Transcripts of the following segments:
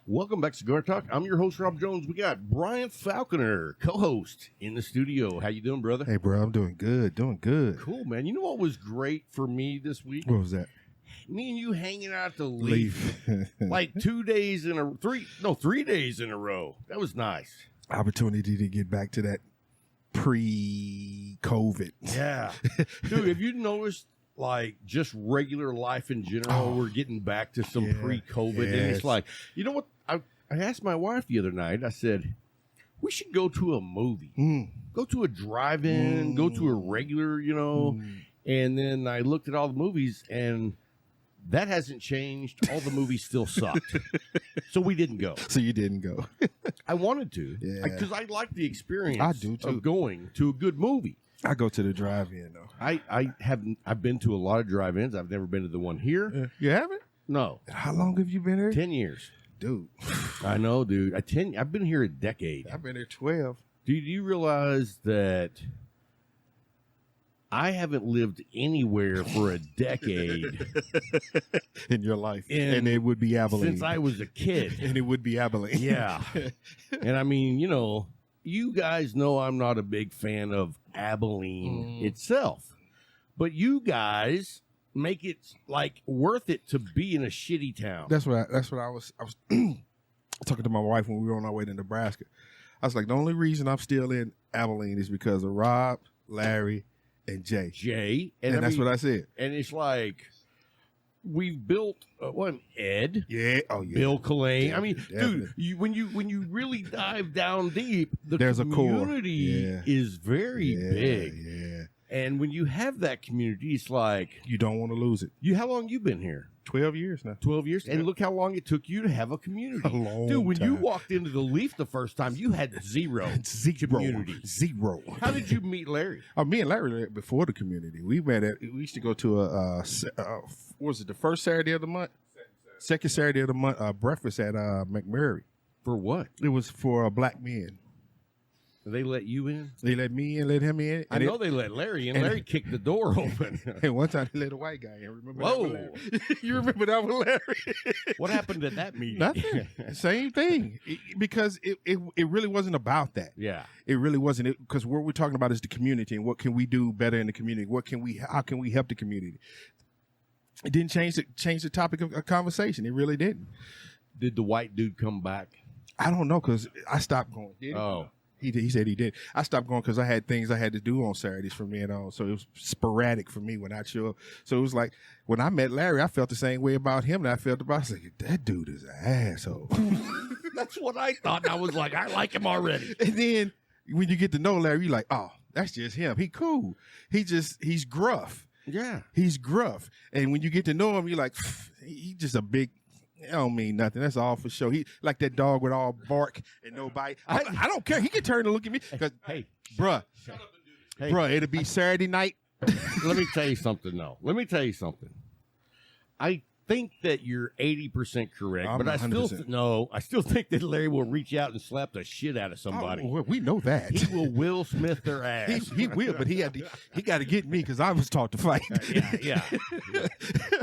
Welcome back to Cigar Talk. I'm your host, Rob Jones. We got Brian Falconer, co-host, in the studio. How you doing, brother? Hey, bro, I'm doing good, Cool, man. You know what was great for me this week? What was that? Me and you hanging out at the Leaf. Like 3 days in a row. That was nice. Opportunity to get back to that pre-COVID. Yeah. Dude, have you noticed, like, just regular life in general, we're getting back to some pre-COVID? Yes. And it's like, you know what? I asked my wife the other night, I said, we should go to a movie. Go to a drive-in, go to a regular, and then I looked at all the movies, and that hasn't changed. All the movies still sucked. So we didn't go. So you didn't go. I wanted to. Yeah. Because I like the experience I do, too. of going to a good movie. I go to the drive-in, though. I've been to a lot of drive-ins. I've never been to the one here. You haven't? No. How long have you been here? 10 years. Dude. I know, dude. I've been here a decade. I've been here 12. Do you realize that I haven't lived anywhere for a decade In your life. And it would be Abilene. since I was a kid? And it would be Abilene. Yeah. And I mean, you guys know I'm not a big fan of Abilene itself, but you guys make it like worth it to be in a shitty town. That's what I was talking to my wife when we were on our way to Nebraska. I was like, the only reason I'm still in Abilene is because of Rob, Larry, and Jay. And that's what I said. And it's like we've built Ed. Yeah. Oh, yeah. Bill Collane. Yeah, I mean, definitely. dude, when you really dive down deep, the There's a core. community is very big. Yeah. And when you have that community, it's like You don't want to lose it. how long you been here? 12 years now. 12 years. And look how long it took you to have a community. A long Dude, when you time. walked into the Leaf the first time, you had zero community. Zero. How did you meet Larry? Me and Larry met before the community. We used to go to what was it, the first Saturday of the month? Second Saturday of the month, breakfast at McMurray. For what? It was for black men. They let you in? They let me in, let him in. I know they let Larry in. Larry kicked the door open. And one time they let a white guy in. Remember Whoa. that one, Larry? You remember that one, Larry? What happened at that meeting? Nothing. Same thing. Because it really wasn't about that. Yeah. It really wasn't. Because what we're talking about is the community and what can we do better in the community? How can we help the community? It didn't change the topic of conversation. It really didn't. Did the white dude come back? I don't know because I stopped going. Did he? Oh. He did. He said he did. I stopped going because I had things I had to do on Saturdays from then on. So it was sporadic for me when I show up. So it was like when I met Larry, I felt the same way about him that I felt about. I was like, that dude is an asshole. That's what I thought. And I was like, I like him already. And then when you get to know Larry, you're like, oh, that's just him. He cool. He's gruff. Yeah. He's gruff. And when you get to know him, you're like, he's just a big. It don't mean nothing. That's all for show. He like that dog with all bark and no bite. I don't care. He can turn and look at me. Hey, Bruh, hey, bruh, it'll be Saturday night. let me tell you something, though. Let me tell you something. I think that you're 80% correct, I'm but I still 100%. I still think that Larry will reach out and slap the shit out of somebody. Oh, well, we know that. He will Will Smith their ass. he will, but he got to get me because I was taught to fight. Yeah.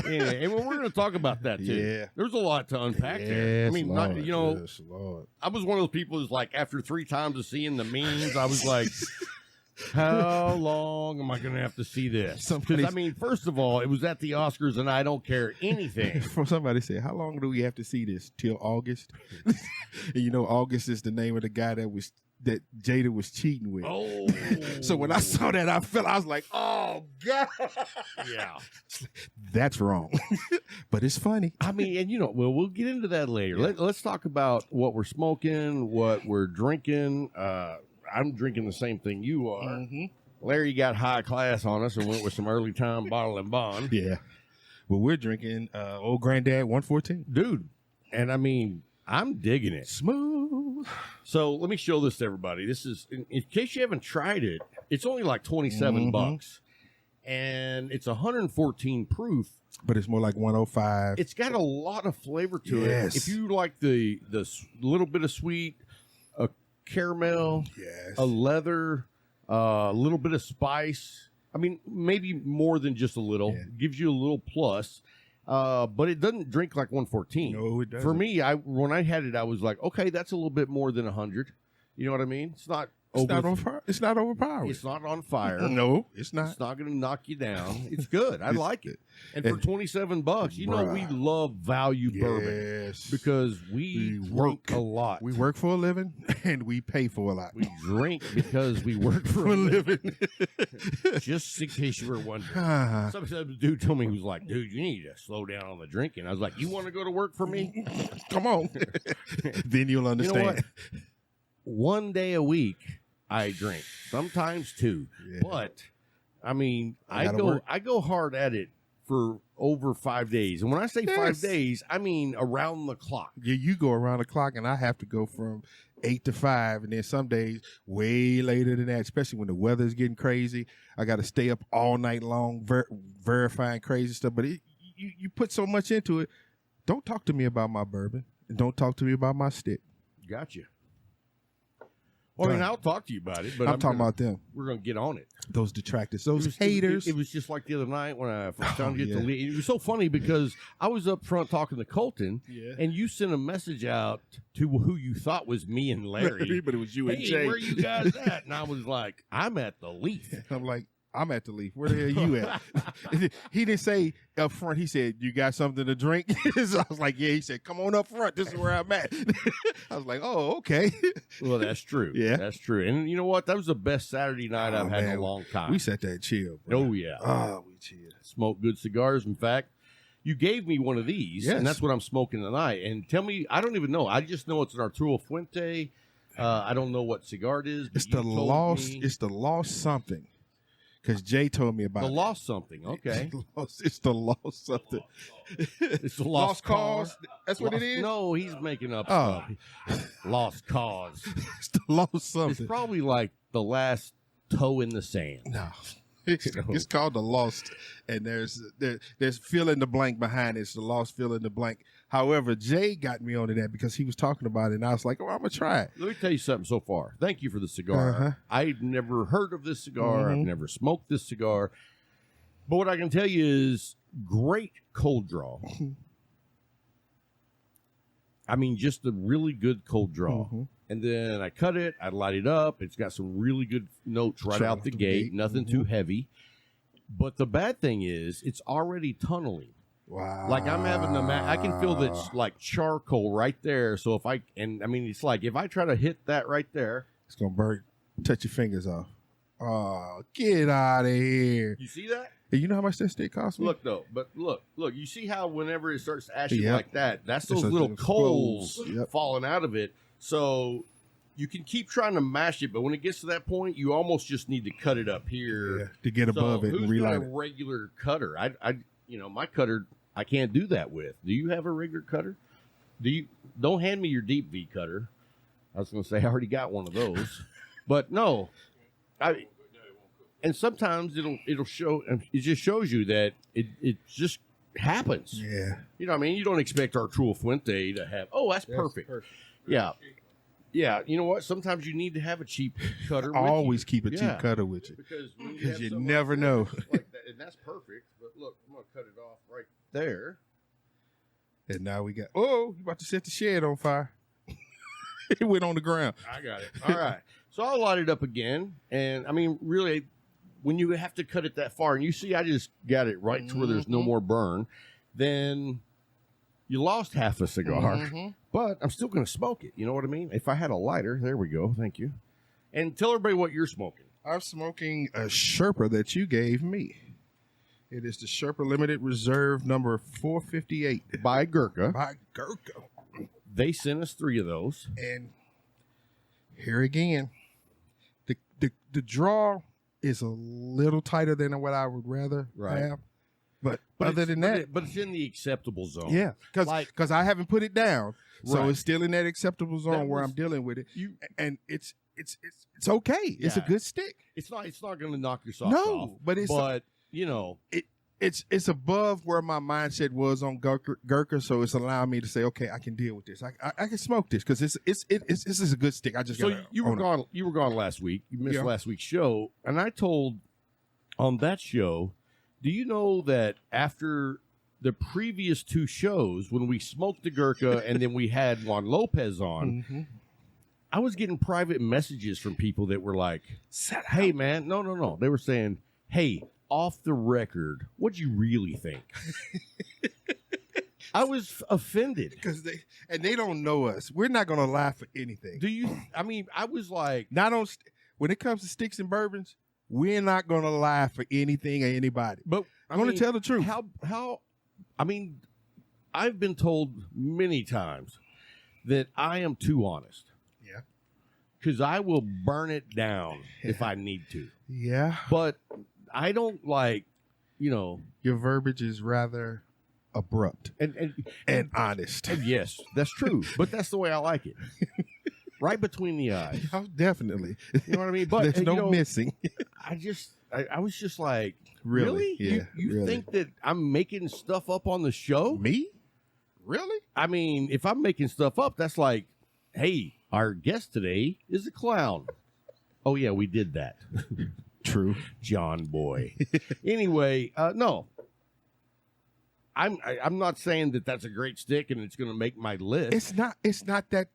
And we're going to talk about that too. Yeah. There's a lot to unpack there. I mean, Lord. not, Lord. I was one of those people who's like, after 3 times of seeing the memes, I was like, how long am I going to have to see this? Because, I mean, first of all, it was at the Oscars, and I don't care anything. Somebody said, how long do we have to see this? Till August? And August is the name of the guy that Jada was cheating with. Oh. So when I saw that, I was like, oh, God. Yeah. That's wrong. But it's funny. I mean, and we'll get into that later. Yeah. Let's talk about what we're smoking, what we're drinking. I'm drinking the same thing you are. Mm-hmm. Larry got high class on us and went with some early time bottle and bond. Yeah. Well, we're drinking Old Granddad 114. Dude. And I mean, I'm digging it. Smooth. So let me show this to everybody. This is, in case you haven't tried it, it's only like 27 bucks. And it's 114 proof. But it's more like 105. It's got a lot of flavor to Yes. it. If you like the little bit of sweet, a caramel, Yes. a leather, a little bit of spice. I mean, maybe more than just a little. Yeah. Gives you a little plus. But it doesn't drink like 114. No, it doesn't. For me, when I had it, I was like, okay, that's a little bit more than 100. You know what I mean? It's not overpowering. It's not overpowering. It's not on fire. No, it's not. It's not going to knock you down. It's good. I like it. And for $27, you know we love value bourbon because we drink a lot. We work for a living and we pay for a lot. We drink because we work for a living. Just in case you were wondering. Some dude told me, he was like, dude, you need to slow down on the drinking. I was like, you want to go to work for me? Come on. Then you'll understand. You know what? One day a week I drink, sometimes two. Yeah. But I mean, I go hard at it for over 5 days. And when I say 5 days, I mean around the clock. Yeah, you go around the clock, and I have to go from 8 to 5, and then some days way later than that, especially when the weather's getting crazy. I got to stay up all night long verifying crazy stuff. But you put so much into it. Don't talk to me about my bourbon, and don't talk to me about my stick. Gotcha. Well, I mean, I'll talk to you about it, but I'm talking about them. We're going to get on it. Those detractors, those haters. It was just like the other night when I found you at the lead. It was so funny because I was up front talking to Colton, and you sent a message out to who you thought was me and Larry. But it was you and Jay. Hey, where you guys at? And I was like, I'm at the Leaf. I'm like, I'm at the Leaf. Where the hell you at? He didn't say up front. He said, you got something to drink? So I was like, yeah. He said, come on up front. This is where I'm at. I was like, oh, okay. Well, that's true. Yeah. That's true. And you know what? That was the best Saturday night I've had in a long time. We sat there and chilled, bro. Oh, yeah. Oh, we chilled. Smoked good cigars. In fact, you gave me one of these, and that's what I'm smoking tonight. And tell me, I don't even know. I just know it's an Arturo Fuente. I don't know what cigar it is. It's the lost something. Because Jay told me about the lost something. Okay. It's the lost something. It's the lost cause. That's what it is? No, he's making up stuff. Lost cause. It's the lost something. It's probably like the last toe in the sand. No. It's called the lost, and there's fill in the blank behind it. It's the lost fill in the blank. However, Jay got me onto that because he was talking about it, and I was like, oh, I'm going to try it. Let me tell you something so far. Thank you for the cigar. I've never heard of this cigar. I've never smoked this cigar. But what I can tell you is great cold draw. I mean, just a really good cold draw. And then I cut it. I light it up. It's got some really good notes right out the gate. Nothing too heavy. But the bad thing is it's already tunneling. Wow. Like I'm having I can feel that like charcoal right there. So if it's like if I try to hit that right there, it's going to burn, touch your fingers off. Oh, get out of here. You see that? Hey, you know how much that stick cost me? Look, though. But look. You see how whenever it starts ashing like that, that's those little coals falling out of it. So you can keep trying to mash it, but when it gets to that point, you almost just need to cut it up here to get above it and relight it. Who's got a regular cutter? My cutter, I can't do that with. Do you have a regular cutter? Don't hand me your deep V cutter. I was going to say I already got one of those, but no, and sometimes it'll show. It just shows you that it just happens. Yeah, you know what I mean. You don't expect Arturo Fuente to have. Oh, that's perfect. Yeah. Yeah, you know what? Sometimes you need to have a cheap cutter. Always keep a cheap cutter with you because you never know. Like that, and that's perfect. But look, I'm gonna cut it off right there. And now we got. Oh, you about to set the shed on fire? It went on the ground. I got it. All right. So I'll light it up again, and I mean, really, when you have to cut it that far, and you see, I just got it right to where there's no more burn, then you lost half a cigar. But I'm still going to smoke it. You know what I mean? If I had a lighter, there we go. Thank you. And tell everybody what you're smoking. I'm smoking a Sherpa that you gave me. It is the Sherpa Limited Reserve number 458. By Gurkha. They sent us 3 of those. And here again, the draw is a little tighter than what I would rather have. But other than that. But it's in the acceptable zone. Yeah. Because I haven't put it down. So it's still in that acceptable zone where I'm dealing with it. And it's okay. It's a good stick. It's not going to knock your socks off. But you know, it's above where my mindset was on Gurkha, so it's allowing me to say, okay, I can deal with this. I can smoke this because this is a good stick. You were gone last week. You missed last week's show, and I told on that show. Do you know that after the previous 2 shows when we smoked the Gurkha and then we had Juan Lopez on, I was getting private messages from people that were like, hey, man, no. They were saying, hey, off the record, what'd you really think? I was offended. Because they don't know us. We're not going to lie for anything. I was like. When it comes to sticks and bourbons, we're not going to lie for anything or anybody. But I'm going to tell the truth. I've been told many times that I am too honest. Yeah. Because I will burn it down if I need to. Yeah. But I don't like, your verbiage is rather abrupt and honest. Yes, that's true. But that's the way I like it. Right between the eyes. Oh, definitely. You know what I mean? But there's no missing. I was just like, really? Yeah, you really? Think that I'm making stuff up on the show? Me? Really? I mean, if I'm making stuff up, that's like, hey, our guest today is a clown. Oh yeah, we did that. True. John boy. Anyway, no. I'm not saying that that's a great stick and it's going to make my list. It's not that.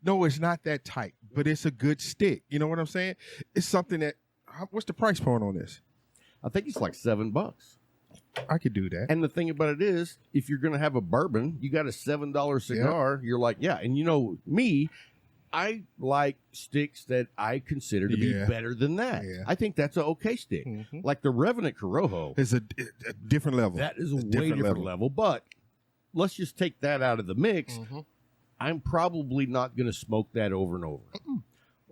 No, it's not that tight, but it's a good stick. You know what I'm saying? It's something that. What's the price point on this? I think it's like $7. I could do that. And the thing about it is, if you're going to have a bourbon, you got a $7 cigar. Yep. You're like, yeah. And me, I like sticks that I consider to be better than that. Yeah. I think that's an okay stick. Mm-hmm. Like the Revenant Corojo is a different level. That is a way different level. But let's just take that out of the mix. Mm-hmm. I'm probably not going to smoke that over and over. Mm-mm.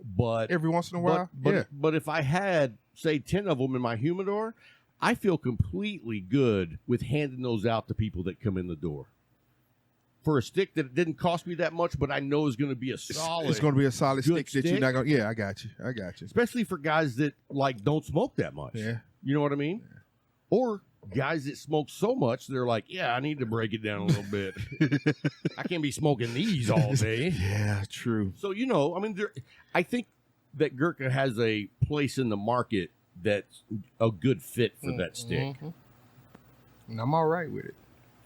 But every once in a while, but if I had, say, 10 of them in my humidor, I feel completely good with handing those out to people that come in the door. For a stick that didn't cost me that much, but I know is going to be a solid. It's going to be a solid stick that you're not going. Yeah, I got you. Especially for guys that don't smoke that much. Yeah, you know what I mean. Yeah. Or guys that smoke so much, they're like, yeah, I need to break it down a little bit. I can't be smoking these all day. Yeah, true. So I think that Gurkha has a place in the market that's a good fit for that stick. Mm-hmm. And I'm all right with it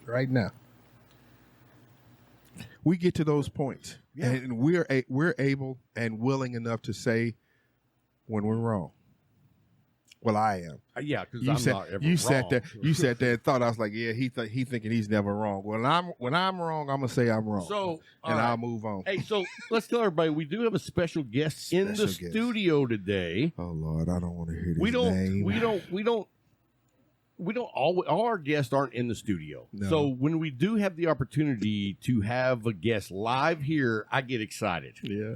right now. We get to those points, and we're able and willing enough to say when we're wrong. Well, I am. Yeah, because I'm not ever wrong. You sat there and thought, I was like, yeah, he thinking he's never wrong. When I'm wrong, I'm gonna say I'm wrong. So I'll move on. Hey, so let's tell everybody we do have a special guest in the studio today. Oh Lord, I don't want to hear this name. We don't all our guests aren't in the studio. No. So when we do have the opportunity to have a guest live here, I get excited. Yeah.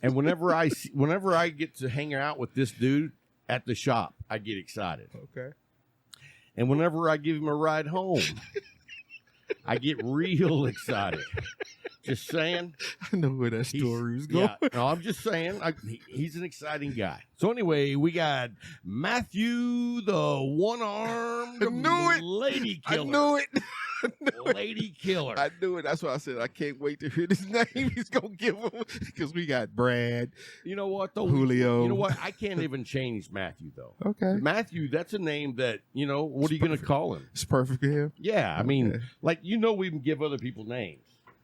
And whenever I get to hang out with this dude at the shop, I get excited. Okay. And whenever I give him a ride home, I get real excited. Just saying. I know where that story was going. Yeah, no, I'm just saying. He's an exciting guy. So anyway, we got Matthew, the one-armed lady killer. I knew it. Lady killer. I knew it. That's why I said I can't wait to hear this name he's going to give him. Because we got Brad. You know what, though? Julio. You know what? I can't even change Matthew, though. Okay. Matthew, that's a name that, what are you going to call him? It's perfect for him. Yeah. I mean, we can give other people names.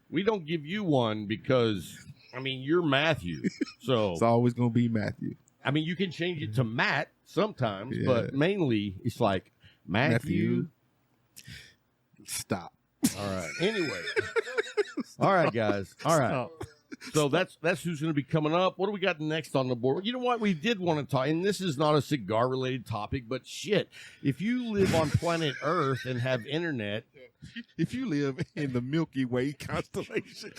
We don't give you one because, you're Matthew. So it's always going to be Matthew. You can change it to Matt sometimes, but mainly it's like Matthew. Stop. All right. Anyway. All right, guys. All right. Stop. So that's who's going to be coming up. What do we got next on the board? You know what? We did want to talk, and this is not a cigar-related topic, but shit, if you live on planet Earth and have internet, if you live in the Milky Way constellation,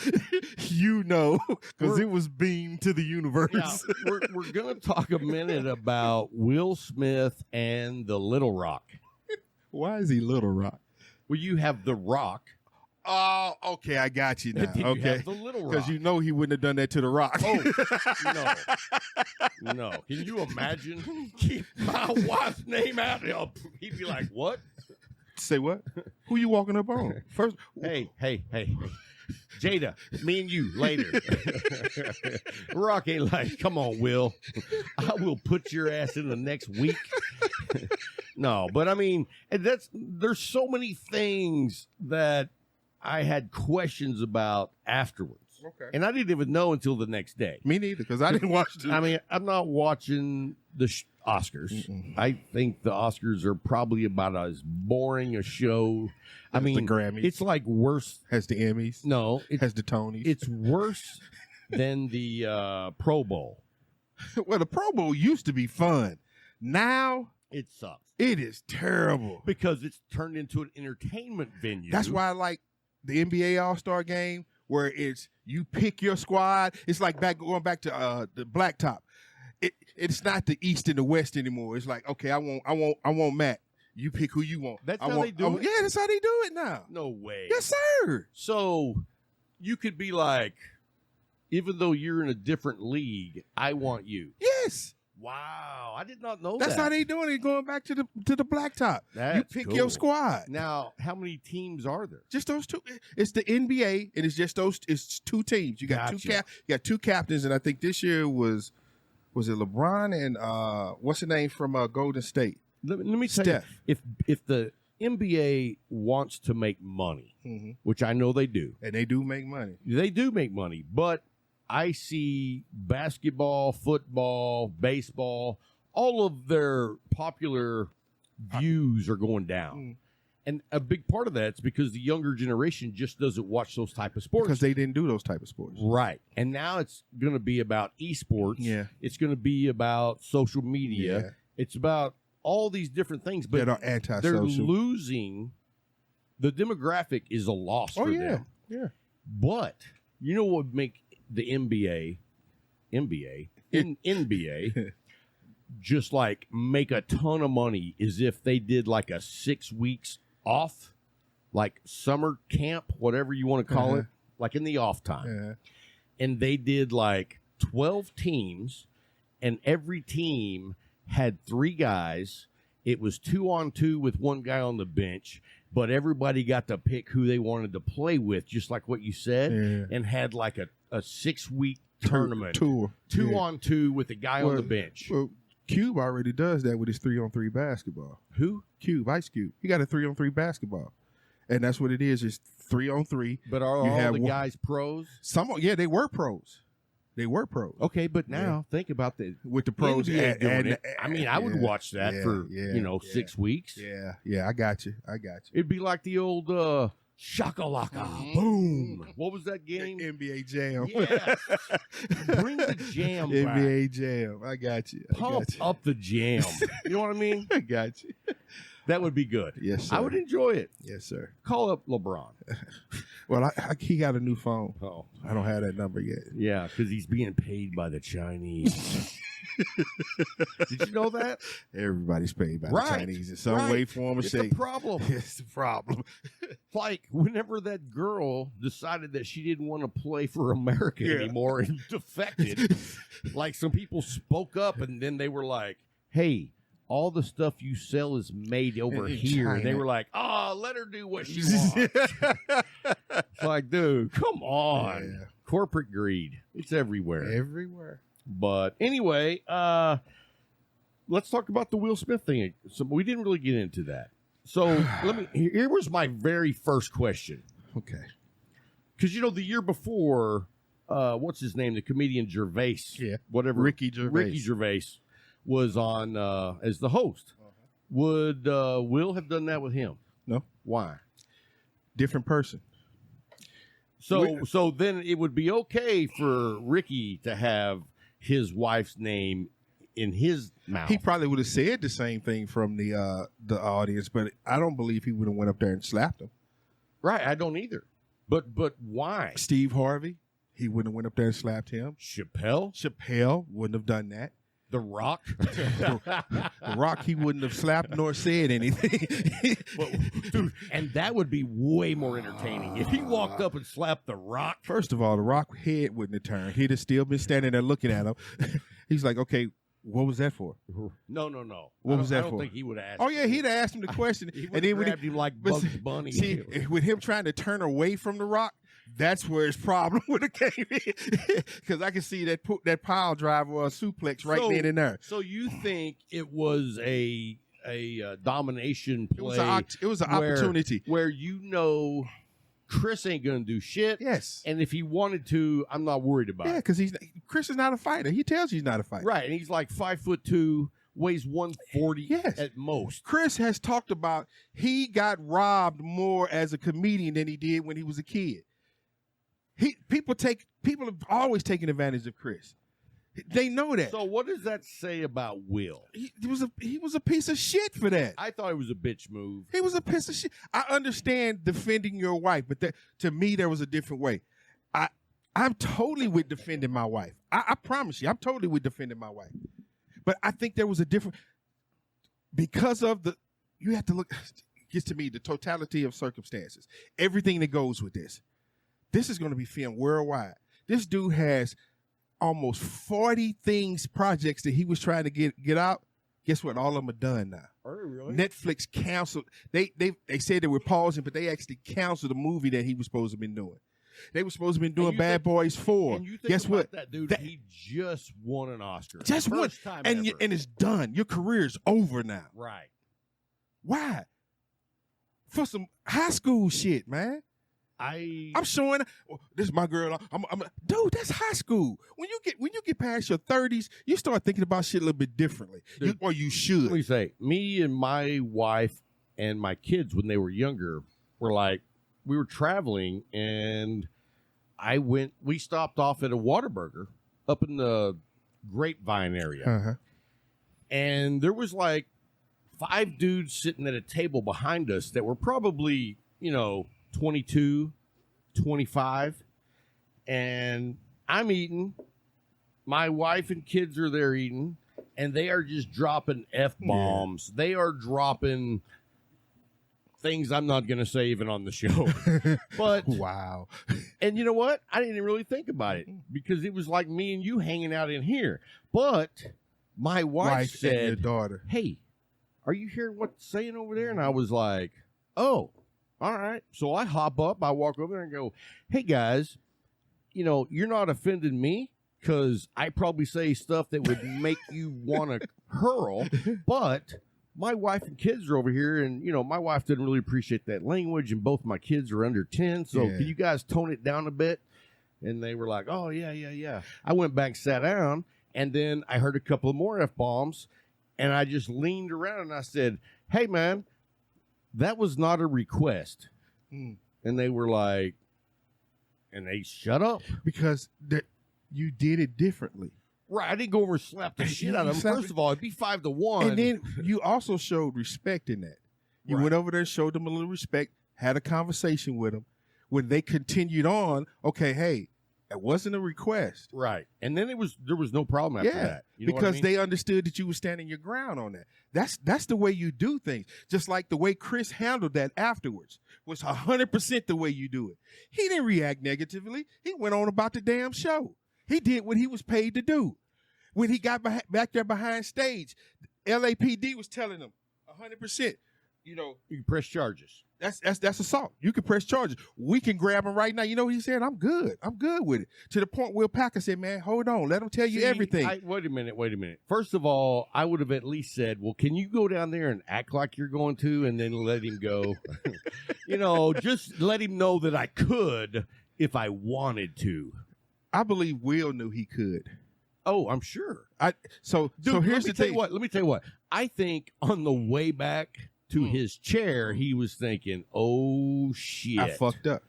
because it was beamed to the universe. Yeah, we're going to talk a minute about Will Smith and the Little Rock. Why is he Little Rock? Well, you have the Rock. Oh, okay, I got you now. Okay, the Little Rock, because he wouldn't have done that to the Rock. Oh, no. Can you imagine? Keep my wife's name out. He'd be like, "What? Say what? Who you walking up on first?" Hey, Jada, me and you later. Rock ain't like, come on, Will. I will put your ass in the next week. No, but I mean, there's so many things that I had questions about afterwards. Okay. And I didn't even know until the next day. Me neither, because I didn't watch the... I mean, I'm not watching the Oscars. Mm-mm. I think the Oscars are probably about as boring a show. I mean, the Grammys. It's like worse. Has the Emmys. No. Has the Tonys. It's worse than the Pro Bowl. Well, the Pro Bowl used to be fun. Now... It sucks. It is terrible. Because it's turned into an entertainment venue. That's why I like the NBA All-Star Game, where it's you pick your squad. It's like going back to the blacktop. It's not the East and the West anymore. It's like, okay, I want Matt. You pick who you want. That's how they do it? Yeah, that's how they do it now. No way. Yes, sir. So you could be like, even though you're in a different league, I want you. Yes. Wow, I did not know That's that. how they doing it. Going back to the blacktop. That's you pick cool. your squad. Now, how many teams are there? Just those two. It's the NBA, and it's just those. It's two teams. You got Gotcha. you got two captains, and I think this year was it LeBron and what's the name from Golden State? Let me tell you, Steph. if the NBA wants to make money, Mm-hmm. which I know they do, And they do make money. they do make money, but I see basketball, football, baseball, all of their popular views are going down. Mm. And a big part of that's because the younger generation just doesn't watch those type of sports. Because they didn't do those type of sports. Right. And now it's going to be about esports. Yeah. It's going to be about social media. Yeah. It's about all these different things. But That are they're antisocial. losing. The demographic is a loss for them. Yeah. But you know what would make the NBA just like make a ton of money is if they did like a 6 weeks off, like summer camp, whatever you want to call it, like in the off time. And they did like 12 teams, and every team had 3 guys. It was 2-on-2 with one guy on the bench, but everybody got to pick who they wanted to play with, just like what you said, and had like a 6-week tournament. Tour. 2-on-2 with a guy on the bench. Well, Cube already does that with his 3-on-3 basketball. Who? Cube, Ice Cube. He got a 3-on-3 basketball. And that's what it is. It's 3-on-3. But are all the guys pros? They were pros. They were pros. Okay, but now think about with the pros. NBA doing it. I mean, I would watch that for 6 weeks. Yeah, I got you. It'd be like the old shakalaka, boom. What was that game? NBA Jam. Yes. Bring the jam back. NBA Jam. I got you. Pump up the jam. You know what I mean? I got you. That would be good. Yes, sir. I would enjoy it. Yes, sir. Call up LeBron. Well, he got a new phone. Oh, I don't have that number yet. yeah, because he's being paid by the Chinese. Did you know that? Everybody's paid by the Chinese in some way, form, or shape. It's a problem. It's the problem. Like whenever that girl decided that she didn't want to play for America anymore and defected, like some people spoke up and then they were like, hey, all the stuff you sell is made over here. And they were like, let her do what she wants. It's like, dude, come on. Yeah. Corporate greed. It's everywhere. Everywhere. But anyway, let's talk about the Will Smith thing. So we didn't really get into that. So here was my very first question. Okay. Because, the year before, what's his name? The comedian Gervais. Yeah. Whatever. Ricky Gervais was on as the host. Would Will have done that with him? No. Why? Different person. So then it would be okay for Ricky to have his wife's name in his mouth. He probably would have said the same thing from the audience, but I don't believe he would have went up there and slapped him. Right, I don't either. But why? Steve Harvey, he wouldn't have went up there and slapped him. Chappelle wouldn't have done that. The Rock? The Rock, he wouldn't have slapped nor said anything. Dude, and that would be way more entertaining. If he walked up and slapped The Rock. First of all, The Rock head wouldn't have turned. He'd have still been standing there looking at him. He's like, okay, what was that for? No. What was that for? I don't think he would have asked. Oh, yeah, he'd have asked him the question. He would have grabbed him like Bugs Bunny. See, with him trying to turn away from The Rock, that's where his problem would have came in. Because I can see that pile driver or a suplex right then and there. So you think it was a a domination play. It was an opportunity where Chris ain't gonna do shit. Yes, and if he wanted to, I'm not worried about it. Yeah, because Chris is not a fighter. He tells you he's not a fighter. Right, and he's like 5'2", weighs 140 at most. Chris has talked about he got robbed more as a comedian than he did when he was a kid. People have always taken advantage of Chris. They know that. So what does that say about Will? He was a piece of shit for that. I thought it was a bitch move. He was a piece of shit. I understand defending your wife, but to me there was a different way. I'm totally with defending my wife. I promise you, I'm totally with defending my wife. But I think there was a different, because of you have to look, it gets to me, the totality of circumstances, everything that goes with this. This is going to be filmed worldwide. This dude has almost 40 projects that he was trying to get out. Guess what? All of them are done now. Are they really? Netflix canceled. They said they were pausing, but they actually canceled the movie that he was supposed to be doing. They were supposed to be doing Bad Boys 4. And you think Guess what? That dude, he just won an Oscar. Just won. And it's done. Your career is over now. Right. Why? For some high school shit, man. I'm showing. This is my girl. Dude, that's high school. When you get past your 30s, you start thinking about shit a little bit differently. Or you should. Let me say, me and my wife and my kids when they were younger were like, we were traveling and we stopped off at a Whataburger up in the Grapevine area. Uh-huh. And there was like 5 dudes sitting at a table behind us that were probably, 22, 25, and I'm eating. My wife and kids are there eating, and they are just dropping F-bombs. Yeah. They are dropping things I'm not going to say even on the show. But wow. And you know what? I didn't really think about it because it was like me and you hanging out in here. But my wife said, and your daughter, "Hey, are you hearing what's saying over there?" And I was like, "Oh, all right." So I hop up, I walk over there and go, "Hey guys, you're not offending me because I probably say stuff that would make you want to hurl, but my wife and kids are over here, and my wife didn't really appreciate that language, and both my kids are under 10, so can you guys tone it down a bit?" And they were like, "Oh, yeah. I went back, sat down, and then I heard a couple of more F-bombs, and I just leaned around and I said, "Hey, man, that was not a request." And they were like, and they shut up. Because you did it differently. Right. I didn't go over and slap the shit out of them. First of all, it'd be 5-1. And then you also showed respect in that. You went over there, showed them a little respect, had a conversation with them. When they continued on, okay, hey, it wasn't a request. Right. And then there was no problem after that. Because they understood that you were standing your ground on that. That's the way you do things. Just like the way Chris handled that afterwards was 100% the way you do it. He didn't react negatively. He went on about the damn show. He did what he was paid to do. When he got back there behind stage, LAPD was telling him 100%, you can press charges. That's assault. You can press charges. We can grab him right now. You know what he said? I'm good with it. To the point Will Packer said, "Man, hold on. Let him tell you everything." Wait a minute. First of all, I would have at least said, "Well, can you go down there and act like you're going to," and then let him go. Just let him know that I could if I wanted to. I believe Will knew he could. Oh, I'm sure. So here's the thing. Let me tell you what. I think on the way back to his chair, he was thinking, "Oh shit, I fucked up.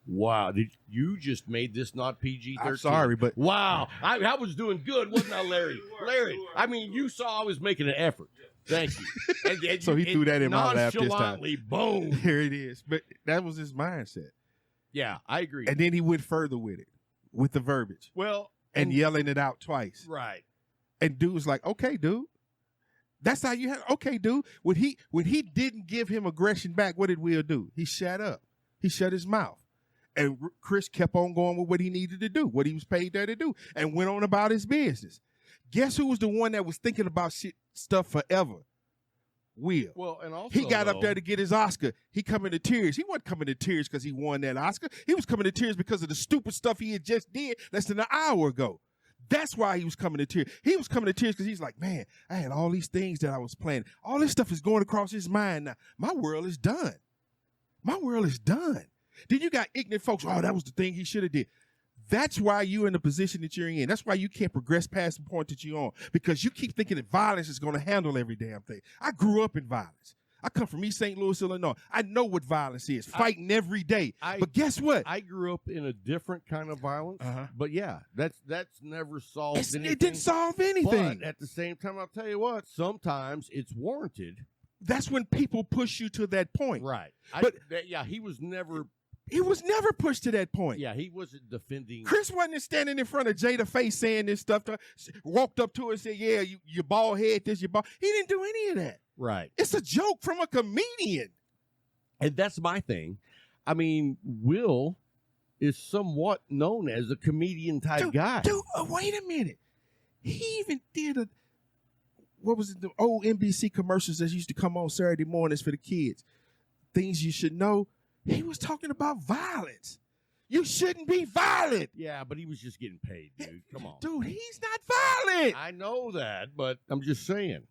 Wow, you just made this not PG-13? I'm sorry, but wow, I was doing good, wasn't I, Larry? Larry, I mean, you saw I was making an effort. Thank you." And so he threw that in my lap this time. Boom, here it is. But that was his mindset. Yeah, I agree. And then he went further with it, with the verbiage. Well, and yelling it out twice. Right. And dude was like, "Okay, dude. That's how you have." Okay, dude. When he didn't give him aggression back, what did Will do? He shut up. He shut his mouth. And Chris kept on going with what he needed to do, what he was paid there to do, and went on about his business. Guess who was the one that was thinking about stuff forever? Will. Well, and also he got up there to get his Oscar. He coming to tears. He wasn't coming to tears because he won that Oscar. He was coming to tears because of the stupid stuff he had just did less than an hour ago. That's why he was coming to tears. He was coming to tears because he's like, man, I had all these things that I was planning. All this stuff is going across his mind now. My world is done. My world is done. Then you got ignorant folks. Oh, that was the thing he should have did. That's why you're in the position that you're in. That's why you can't progress past the point that you're on, because you keep thinking that violence is going to handle every damn thing. I grew up in violence. I come from East St. Louis, Illinois. I know what violence is, fighting every day. But guess what? I grew up in a different kind of violence. But yeah, that's never solved anything. It didn't solve anything. But at the same time, I'll tell you what, sometimes it's warranted. That's when people push you to that point. Right. He was never... He was never pushed to that point. Yeah, he wasn't defending. Chris wasn't standing in front of Jada Face saying this stuff to her, walked up to her and said, yeah, you bald head, this, your bald. He didn't do any of that. Right. It's a joke from a comedian. And that's my thing. I mean, Will is somewhat known as a comedian type guy. Dude, wait a minute. He even did what was it, the old NBC commercials that used to come on Saturday mornings for the kids. Things you should know. He was talking about violence. You shouldn't be violent. Yeah, but he was just getting paid, dude. Come on. Dude, he's not violent. I know that, but I'm just saying.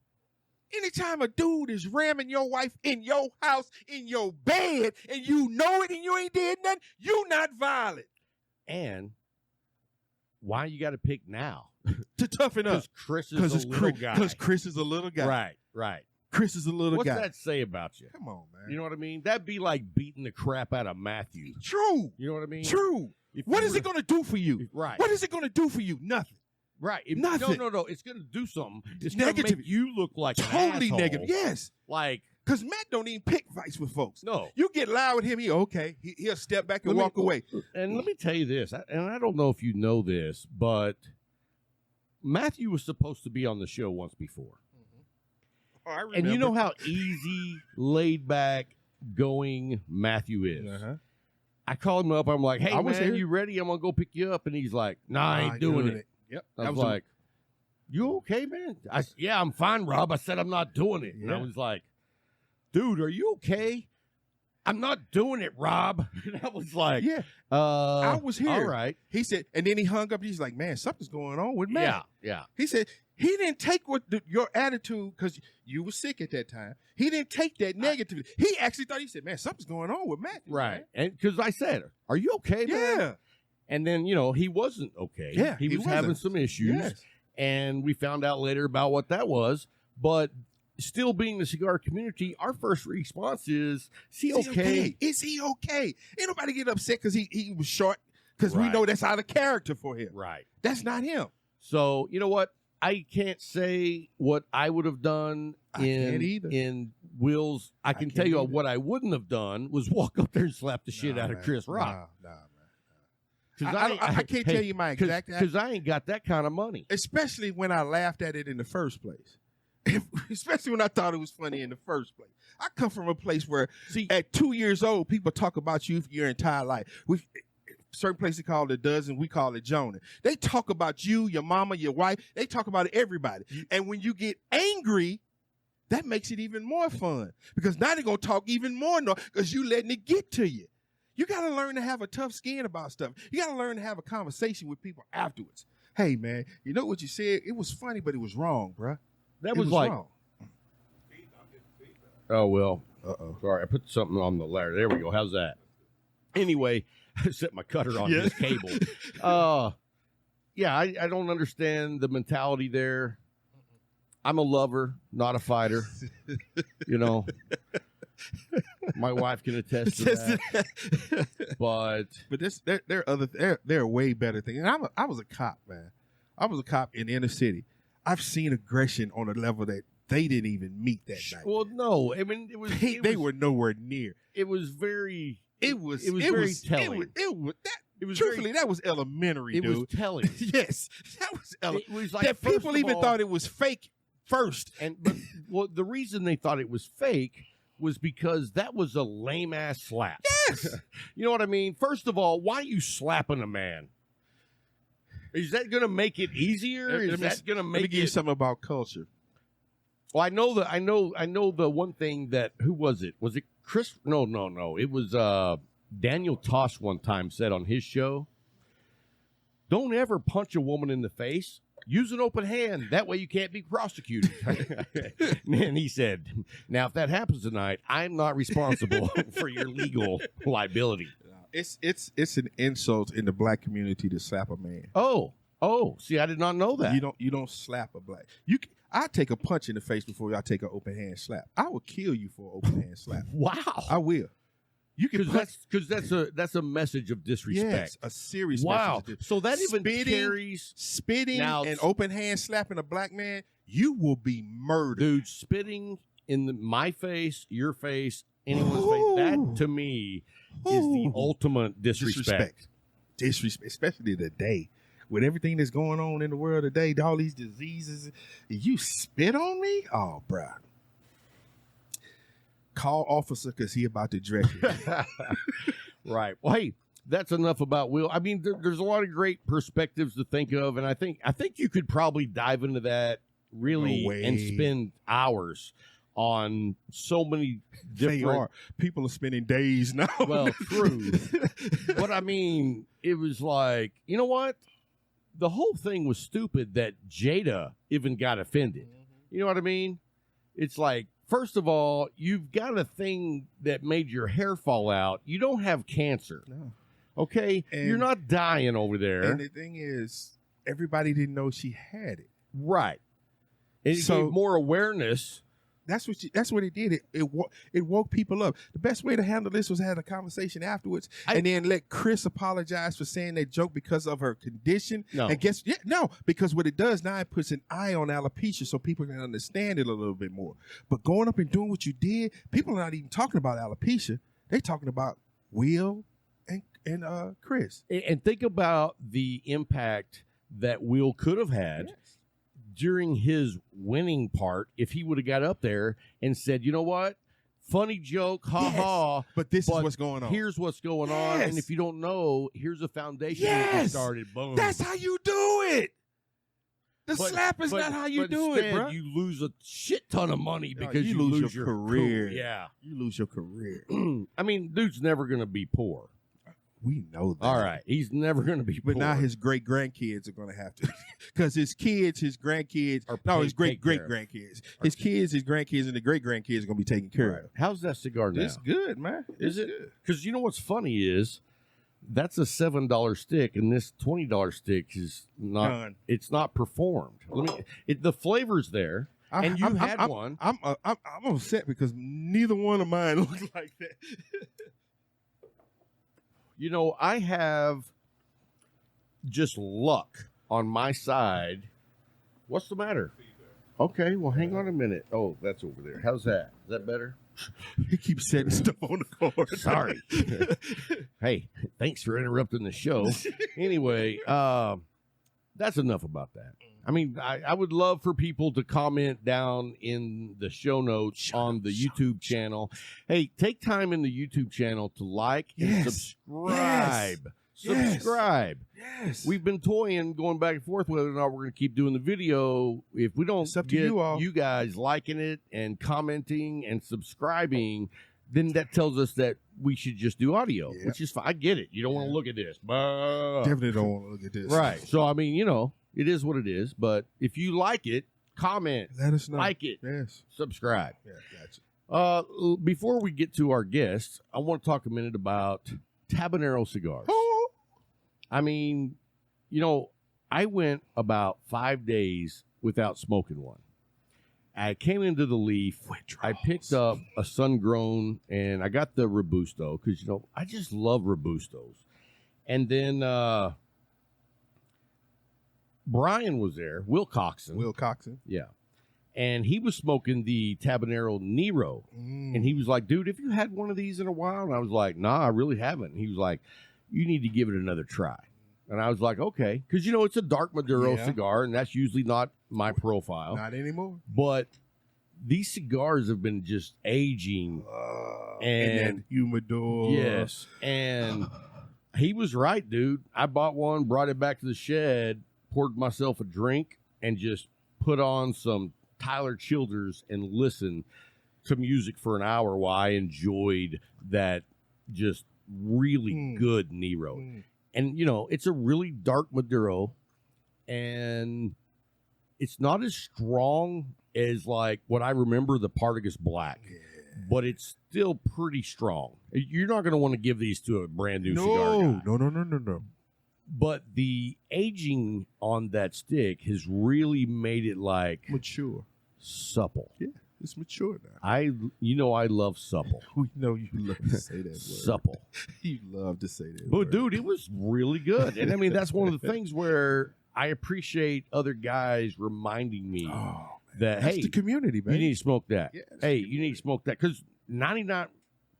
Anytime a dude is ramming your wife in your house, in your bed, and you know it and you ain't did nothing, you not violent. And why you got to pick now? To toughen up. Because Chris is a little guy. Because Chris is a little guy. Right. Chris is a little guy. What's that say about you? Come on, man. You know what I mean? That'd be like beating the crap out of Matthew. True. You know what I mean? True. What is it going to do for you? Right. What is it going to do for you? Nothing. Right. Nothing. No. It's going to do something. It's negative. Going to make you look like totally an asshole. negative. Yes. Like. Because Matt don't even pick fights with folks. No. You get loud with him, he'll step back and walk away. And let me tell you this, and I don't know if you know this, but Matthew was supposed to be on the show once before. Oh, I remember. And you know how easy, laid back, going Matthew is. I called him up. I'm like, hey, man, you ready? I'm going to go pick you up. And he's like, nah, I ain't doing it. Yep. I was like, you okay, man? Yeah, I'm fine, Rob. I said I'm not doing it. Yeah. And I was like, dude, are you okay? I'm not doing it, Rob. And I was like, yeah, I was here. All right. He said, and then he hung up. He's like, man, something's going on with Matt. Yeah. He said, he didn't take your attitude, because you were sick at that time. He didn't take that negatively. He actually thought, he said, man, something's going on with Matt. Right. Man. And because I said, are you okay, man? Yeah. And then, he wasn't okay. Yeah. He was having some issues. Yes. And we found out later about what that was. But still being the cigar community, our first response is he okay? Is he okay? Ain't nobody get upset because he was short, because we know that's out of character for him. Right. That's not him. So, you know what? I can't say what I would have done in Will's. I can tell you what I wouldn't have done was walk up there and slap the shit out of Chris Rock. No, man. I can't tell you my exact answer. Because I ain't got that kind of money. Especially when I laughed at it in the first place. Especially when I thought it was funny in the first place. I come from a place where, at 2 years old, people talk about you for your entire life. Certain places call it dozen, we call it Jonah. They talk about you, your mama, your wife. They talk about everybody. And when you get angry, that makes it even more fun, because now they're going to talk even more because you letting it get to you. You got to learn to have a tough skin about stuff. You got to learn to have a conversation with people afterwards. Hey, man, you know what you said? It was funny, but it was wrong, bruh. That was like, wrong. Oh, well. Uh-oh. Sorry, I put something on the ladder. There we go. How's that? Anyway, I set my cutter on this cable. Yeah, I don't understand the mentality there. I'm a lover, not a fighter. My wife can attest to that. But there are way better things. And I was a cop, man. I was a cop in the inner city. I've seen aggression on a level that they didn't even meet that night. Well, no, I mean they were nowhere near. It was very. It was very telling. Truthfully, that was elementary, dude. It was telling. Yes, that was elementary. It was like, that people even thought it was fake first. But the reason they thought it was fake was because that was a lame ass slap. Yes. You know what I mean? First of all, why are you slapping a man? Is that going to make it easier? Is that going to make Let me give you something about culture. Well, I know the one thing that, who was it? Was it Chris? No. It was Daniel Tosh one time said on his show, don't ever punch a woman in the face. Use an open hand. That way you can't be prosecuted. And he said, now, if that happens tonight, I'm not responsible for your legal liability. It's an insult in the black community to slap a man. Oh, see, I did not know that. You don't slap a black. I take a punch in the face before I take an open hand slap. I will kill you for an open hand slap. Wow. I will. You can because that's a message of disrespect. Yes, a serious wow. message. So that even carries spitting now, and open hand slapping a black man. You will be murdered, dude. Spitting in my face, your face, anyone's face. That to me is the ultimate disrespect. Disrespect, especially today with everything that's going on in the world today. All these diseases. You spit on me, oh, bro. Call officer because he about to dress you. Right. Well, hey, that's enough about Will. I mean, there's a lot of great perspectives to think of, and I think you could probably dive into that really and spend hours on so many different. People are spending days now. Well, true. But I mean, it was like, you know what? The whole thing was stupid that Jada even got offended. You know what I mean? It's like, first of all, you've got a thing that made your hair fall out. You don't have cancer. No. Okay? And you're not dying over there. And the thing is, everybody didn't know she had it. Right. And it gave more awareness. That's what it did. It woke people up. The best way to handle this was have a conversation afterwards, and then let Chris apologize for saying that joke because of her condition. No. And because what it does now, it puts an eye on alopecia so people can understand it a little bit more. But going up and doing what you did, people are not even talking about alopecia. They're talking about Will and Chris. And think about the impact that Will could have had. Yes. During his winning part, if he would have got up there and said, you know what? Funny joke, ha. But this is what's going on. Here's what's going on. And if you don't know, here's a foundation that started. Boom. That's how you do it. The slap is not how you do it, bro. You lose a shit ton of money because you lose your career. Yeah. You lose your career. I mean, dude's never going to be poor. We know that. All right. He's never going to be poor. But now his great-grandkids are going to have to. Because his kids, his grandkids, his great-great-grandkids. His kids, his grandkids, and the great-grandkids are going to be taken care of. How's that cigar now? It's good, man. Is it? Because you know what's funny is that's a $7 stick, and this $20 stick is not. Done. It's not performed. The flavor's there. And you had one. I'm upset because neither one of mine looks like that. You know, I have just luck on my side. What's the matter? Okay, well, hang on a minute. Oh, that's over there. How's that? Is that better? He keeps setting stuff on the cord. Sorry. Hey, thanks for interrupting the show. Anyway, that's enough about that. I mean, I would love for people to comment down in the show notes on the YouTube channel. Hey, take time in the YouTube channel to like and subscribe. Subscribe. Yes. We've been toying, going back and forth whether or not we're going to keep doing the video. If we don't get you guys liking it and commenting and subscribing, then that tells us that we should just do audio, which is fine. I get it. You don't want to look at this. Definitely don't want to look at this. Right. So, I mean, you know, it is what it is. But if you like it, comment. Let us know. Like it. Yes. Subscribe. Yeah, gotcha. Before we get to our guests, I want to talk a minute about Tabanero cigars. Oh. I mean, you know, I went about 5 days without smoking one. I came into the Leaf. I picked up a sun-grown, and I got the Robusto because, you know, I just love Robustos. And then Brian was there, Will Coxon. Yeah. And he was smoking the Tabanero Nero. And he was like, dude, have you had one of these in a while? And I was like, nah, I really haven't. And he was like, you need to give it another try. And I was like, okay. Because, you know, it's a dark Maduro cigar, and that's usually not my profile. Not anymore. But these cigars have been just aging. And that humidor. Yes. And he was right, dude. I bought one, brought it back to the shed, poured myself a drink, and just put on some Tyler Childers and listened to music for an hour while I enjoyed that just really good Nero. And, it's a really dark Maduro, and it's not as strong as, like, what I remember the Partagas Black, but it's still pretty strong. You're not going to want to give these to a brand new cigar guy. No. But the aging on that stick has really made it, like, Mature. supple. Yeah, it's mature now. I love supple. We know you love to say that word. Supple. You love to say that But, word. dude, it was really good. And, I mean, that's one of the things where I appreciate other guys reminding me that, that's hey, the community, man. you need to smoke that. Yeah, Hey, you need to smoke that. Because 99%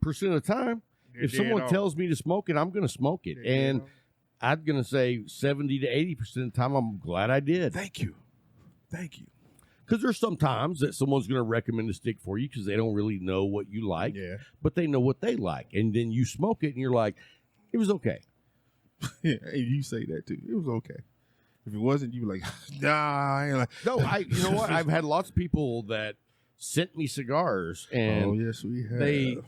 of the time, You're if dead someone on. tells me to smoke it, I'm going to smoke it. You're dead And on. I'm going to say 70 to 80% of the time, I'm glad I did. Thank you. Because there's some times that someone's going to recommend a stick for you because they don't really know what you like, Yeah. but they know what they like. And then you smoke it and you're like, it was okay. Yeah, and you say that too. It was okay. If it wasn't, you were like, nah, I ain't like. No, you know what? I've had lots of people that sent me cigars and Oh yes, we have. they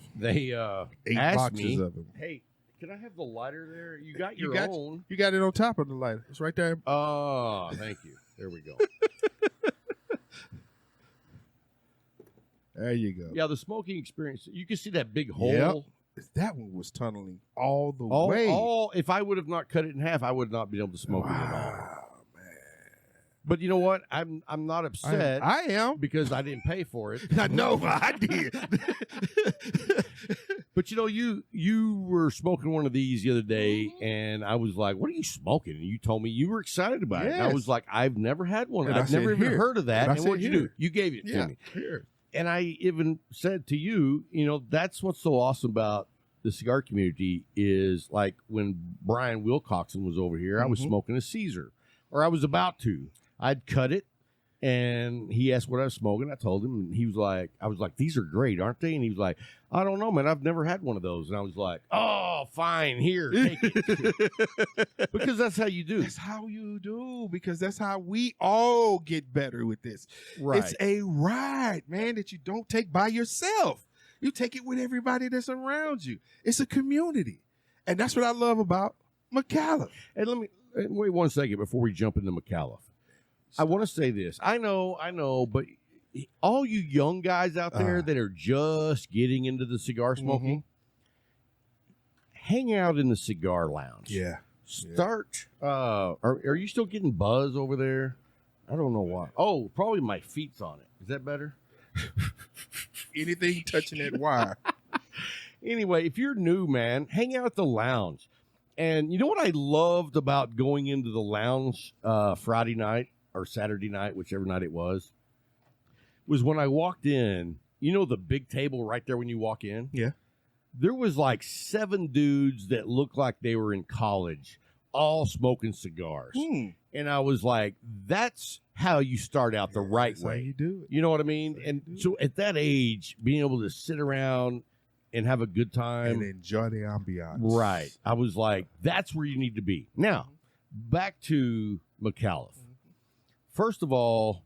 8 asked boxes me, of them. hey, can I have the lighter there? You got You your got- own. You got it on top of the lighter. It's right there. Oh, thank you. There we go. There you go. Yeah, the smoking experience. You can see that big hole. That one was tunneling all the All, way. if I would have not cut it in half, I would not be able to smoke it at all. Wow, man. But you know what? I'm not upset I am. because I didn't pay for it. I know, I did. But you were smoking one of these the other day, and I was like, "What are you smoking?" And you told me you were excited about it. And I Yes. was like, "I've never had one. And I I've said, never even "Here." heard of that." And I And said, what'd you do? "Here." You gave it Yeah. to me. Here. And I even said to you, that's what's so awesome about the cigar community is like when Brian Wilcoxon was over here, I was Mhm. smoking a Caesar, or I was about to. I'd cut it, and he asked what I was smoking. I told him, and I was like, these are great, aren't they? And he was like, I don't know, man. I've never had one of those. And I was like, oh, fine, here, take it. Because that's how you do. That's how you do, because that's how we all get better with this. Right. It's a ride, man, that you don't take by yourself. You take it with everybody that's around you. It's a community. And that's what I love about McAuliffe. And wait 1 second before we jump into McAuliffe. I want to say this. I know, but all you young guys out there that are just getting into the cigar smoking, hang out in the cigar lounge. Yeah. Start. Are you still getting buzz over there? I don't know why. Oh, probably my feet's on it. Is that better? Anything touching that wire. Anyway, if you're new, man, hang out at the lounge. And you know what I loved about going into the lounge Friday night or Saturday night, whichever night it was when I walked in, the big table right there when you walk in? Yeah. There was like 7 dudes that looked like they were in college, all smoking cigars. And I was like, that's how you start out the right That's how way. you do it. You know what I mean? That's how you And do so at that age, being able to sit around and have a good time. And enjoy the ambiance. Right. I was like, that's where you need to be. Now, back to McAuliffe. First of all,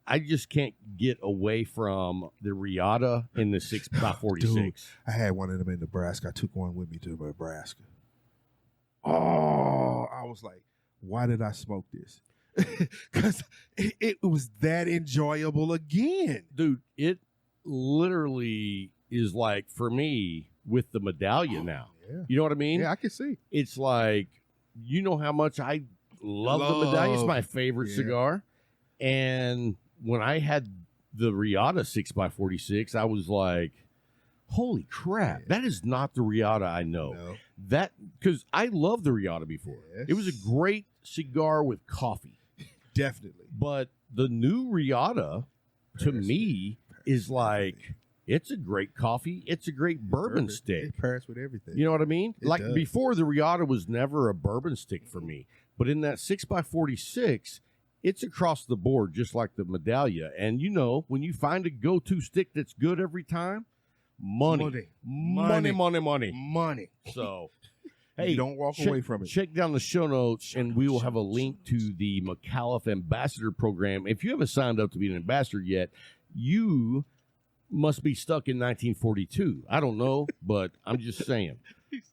I just can't get away from the Riata in the 6x46. Dude, I had one of them in Nebraska. I took one with me to Nebraska. Oh, I was like, why did I smoke this? Because it was that enjoyable again. Dude, it literally is like, for me, with the medallion now. Yeah. You know what I mean? Yeah, I can see. It's like, you know how much I love the medallion. It's my favorite cigar. And when I had the Riata 6x46, I was like, holy crap, that is not the Riata I know. No. That, because I loved the Riata before. Yes. It was a great cigar with coffee. Definitely. But the new Riata, to me, is like, it's a great coffee. It's a great bourbon stick. It pairs with everything. You know what I mean? It Like does. before, the Riata was never a bourbon stick for me. But in that 6x46, it's across the board, just like the Medallia. And when you find a go-to stick that's good every time, money. So, hey, you don't walk away from it. Check down the show notes, and we will have a link to the McAuliffe Ambassador Program. If you haven't signed up to be an ambassador yet, you must be stuck in 1942. I don't know, but I'm just saying.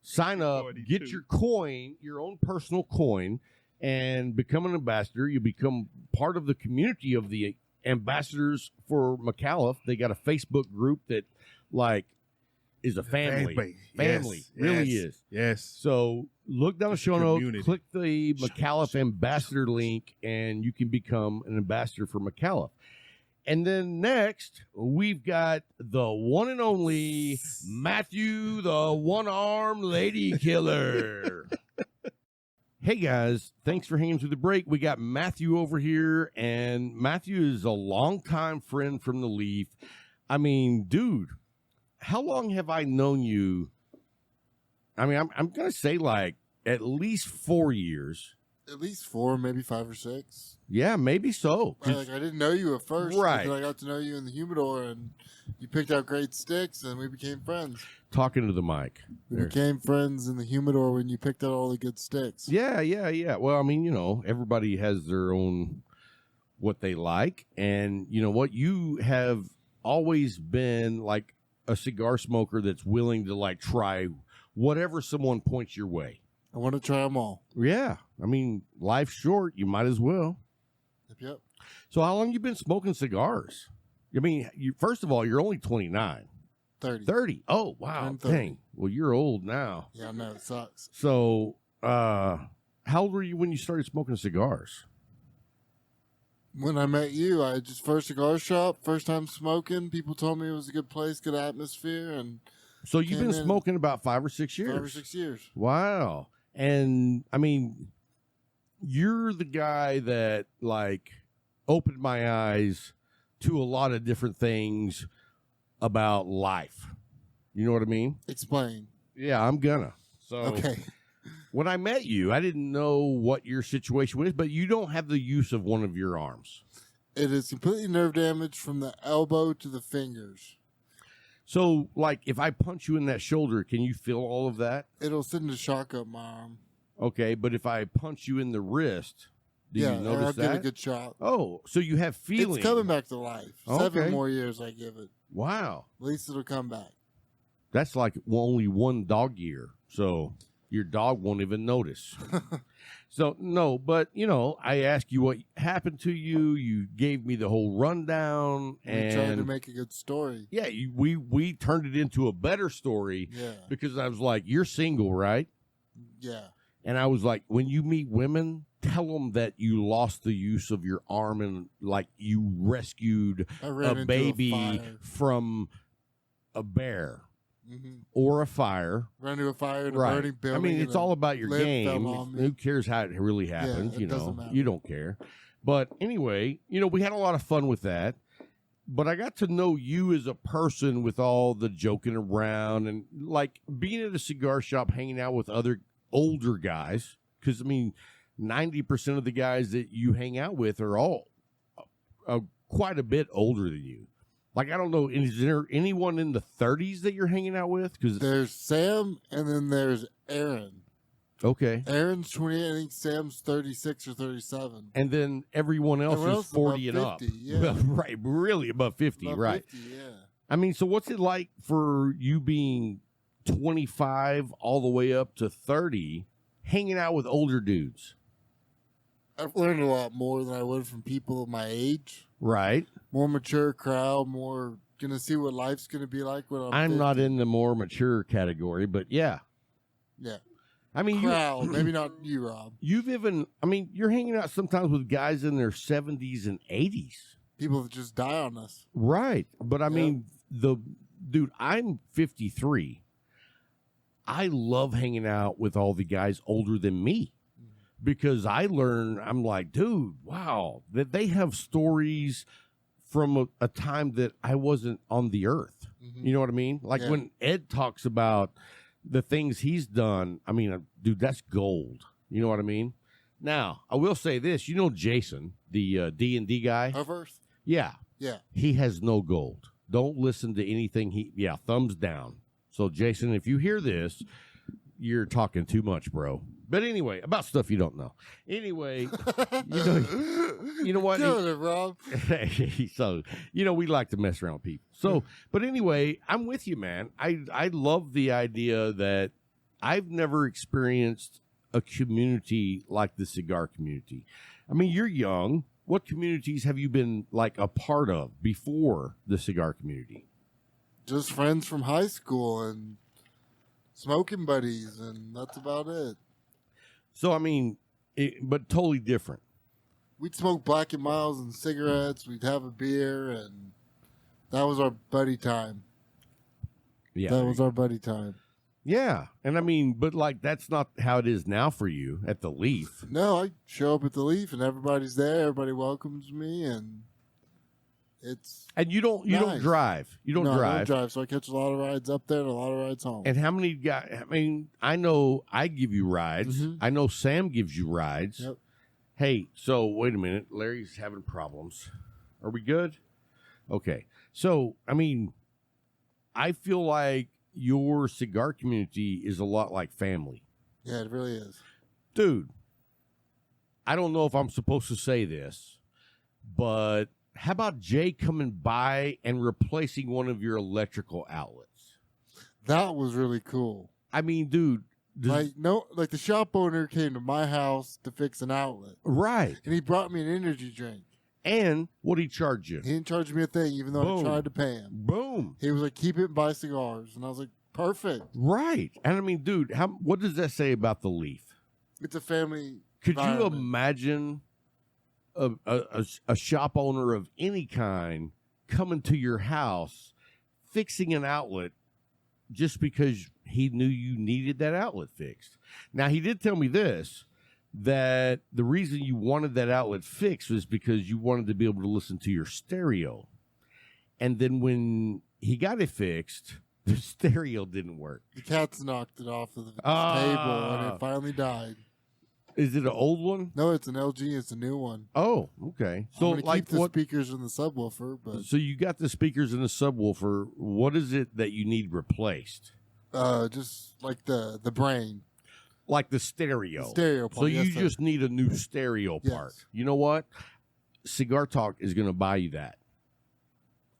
Sign up, 42. get your coin, your own personal coin, and become an ambassador. You become part of the community of the ambassadors for McAuliffe. They got a Facebook group that, like, is a family. Family. Yes, really yes, is. Yes. So look down the show notes, click the McAuliffe ambassador link, and you can become an ambassador for McAuliffe. And then next, we've got the one and only Matthew, the one-armed lady killer. Hey, guys, thanks for hanging through the break. We got Matthew over here, and Matthew is a longtime friend from the Leaf. I mean, dude, how long have I known you? I mean, I'm going to say like at least 4 years. At least 4, maybe 5 or 6. Yeah, maybe so. I didn't know you at first. Right. But I got to know you in the humidor, and you picked out great sticks, and we became friends. Talking to the mic. We became friends in the humidor when you picked out all the good sticks. Yeah. Well, I mean, everybody has their own what they like. And you know what? You have always been like a cigar smoker that's willing to like try whatever someone points your way. I want to try them all. Yeah. I mean, life's short. You might as well. Yep. So how long you been smoking cigars? I mean, first of all, you're only 29. 30. 30. Oh, wow. 30. Dang. Well, you're old now. Yeah, I know. It sucks. So how old were you when you started smoking cigars? When I met you, I just first cigar shop, first time smoking. People told me it was a good place, good atmosphere. And so you've been smoking about 5 or 6 years? 5 or 6 years. Wow. And, I mean, you're the guy that, like, opened my eyes to a lot of different things about life. You know what I mean? Explain. Yeah, I'm gonna. So, okay. When I met you, I didn't know what your situation was, but you don't have the use of one of your arms. It is completely nerve damage from the elbow to the fingers. So, like, if I punch you in that shoulder, can you feel all of that? It'll send a shock up my arm. Okay, but if I punch you in the wrist, do you notice I'll that? get a good shock. Oh, so you have feeling. It's coming back to life. Okay. 7 more years I give it. Wow. At least it'll come back. That's like only 1 dog year. So your dog won't even notice. So, no, but, I asked you what happened to you. You gave me the whole rundown. And we tried to make a good story. Yeah, we turned it into a better story. Yeah. Because I was like, you're single, right? Yeah. And I was like, when you meet women, tell them that you lost the use of your arm and, like, you rescued a baby from a bear. Mm-hmm. Or a fire. Ran into a fire in a Right. burning building. I mean, it's all about your game. On Who cares how it really happens? Yeah, it doesn't matter. You don't care. But anyway, we had a lot of fun with that. But I got to know you as a person with all the joking around and like being at a cigar shop, hanging out with other older guys. Because, I mean, 90% of the guys that you hang out with are all quite a bit older than you. Like, I don't know, is there anyone in the 30s that you're hanging out with? Because there's Sam, and then there's Aaron. Okay. Aaron's 28, I think Sam's 36 or 37. And then everyone else is 40 and above 50, up. Yeah. Well, right, really above 50, above right. 50, yeah. I mean, so what's it like for you being 25 all the way up to 30, hanging out with older dudes? I've learned a lot more than I would from people of my age. Right. More mature crowd, more going to see what life's going to be like when I'm 50. not in the more mature category, but yeah. Yeah. I mean, crowd, maybe not you, Rob. You're hanging out sometimes with guys in their 70s and 80s. People that just die on us. Right. But I mean, dude, I'm 53. I love hanging out with all the guys older than me. Because I'm like, dude, wow, that they have stories from a time that I wasn't on the earth. Mm-hmm. You know what I mean? Like when Ed talks about the things he's done, I mean, dude, that's gold. You know what I mean? Now, I will say this. Jason, the D&D guy? Of Earth? Yeah. Yeah. He has no gold. Don't listen to anything thumbs down. So, Jason, if you hear this, you're talking too much, bro. But anyway, about stuff you don't know. Anyway, you know what? Killing it, Rob. So, we like to mess around with people. So, but anyway, I'm with you, man. I love the idea that I've never experienced a community like the cigar community. I mean, you're young. What communities have you been like a part of before the cigar community? Just friends from high school and smoking buddies, and that's about it. So, I mean, but totally different. We'd smoke Black and Miles and cigarettes. We'd have a beer, and that was our buddy time. Yeah. That was our buddy time. Yeah. And I mean, but like, that's not how it is now for you at the Leaf. No, I show up at the Leaf, and everybody's there. Everybody welcomes me, and it's And you don't nice. drive. You don't No, drive. I don't drive, so I catch a lot of rides up there and a lot of rides home. And how many guys? I mean, I know I give you rides. Mhm. I know Sam gives you rides. Yep. Hey, so wait a minute. Larry's having problems. Are we good? Okay. So, I mean, I feel like your cigar community is a lot like family. Yeah, it really is. Dude, I don't know if I'm supposed to say this, but how about Jay coming by and replacing one of your electrical outlets? That was really cool. I mean, dude. Like the shop owner came to my house to fix an outlet, Right. and he brought me an energy drink. And what did he charge you? He didn't charge me a thing, even though Boom. I tried to pay him. Boom. He was like, "Keep it and buy cigars," and I was like, "Perfect." Right. And I mean, dude, what does that say about the Leaf? It's a family. Could you environment. imagine a shop owner of any kind coming to your house, fixing an outlet just because he knew you needed that outlet fixed? Now, he did tell me this, that the reason you wanted that outlet fixed was because you wanted to be able to listen to your stereo. And then when he got it fixed, the stereo didn't work. The cats knocked it off of the Ah. table, and it finally died. Is it an old one? No, it's an LG. It's a new one. Oh, okay. So So, I'm gonna like, keep the what? speakers in the subwoofer, but So you got the speakers and the subwoofer. What is it that you need replaced? just like the brain, Like the stereo. the stereo part. So yes, you sir. just need a new stereo Yes. part. You know what? Cigar Talk is going to buy you that.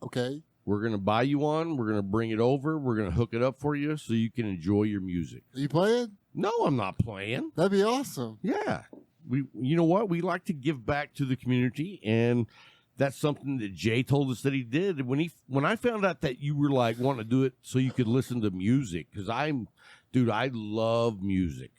Okay. We're going to buy you one. We're going to bring it over. We're going to hook it up for you so you can enjoy your music. Are you playing? No, I'm not playing. That'd be awesome. Yeah. You know what? We like to give back to the community, and that's something that Jay told us that he did. When I found out that you were like wanting to do it so you could listen to music, because I love music.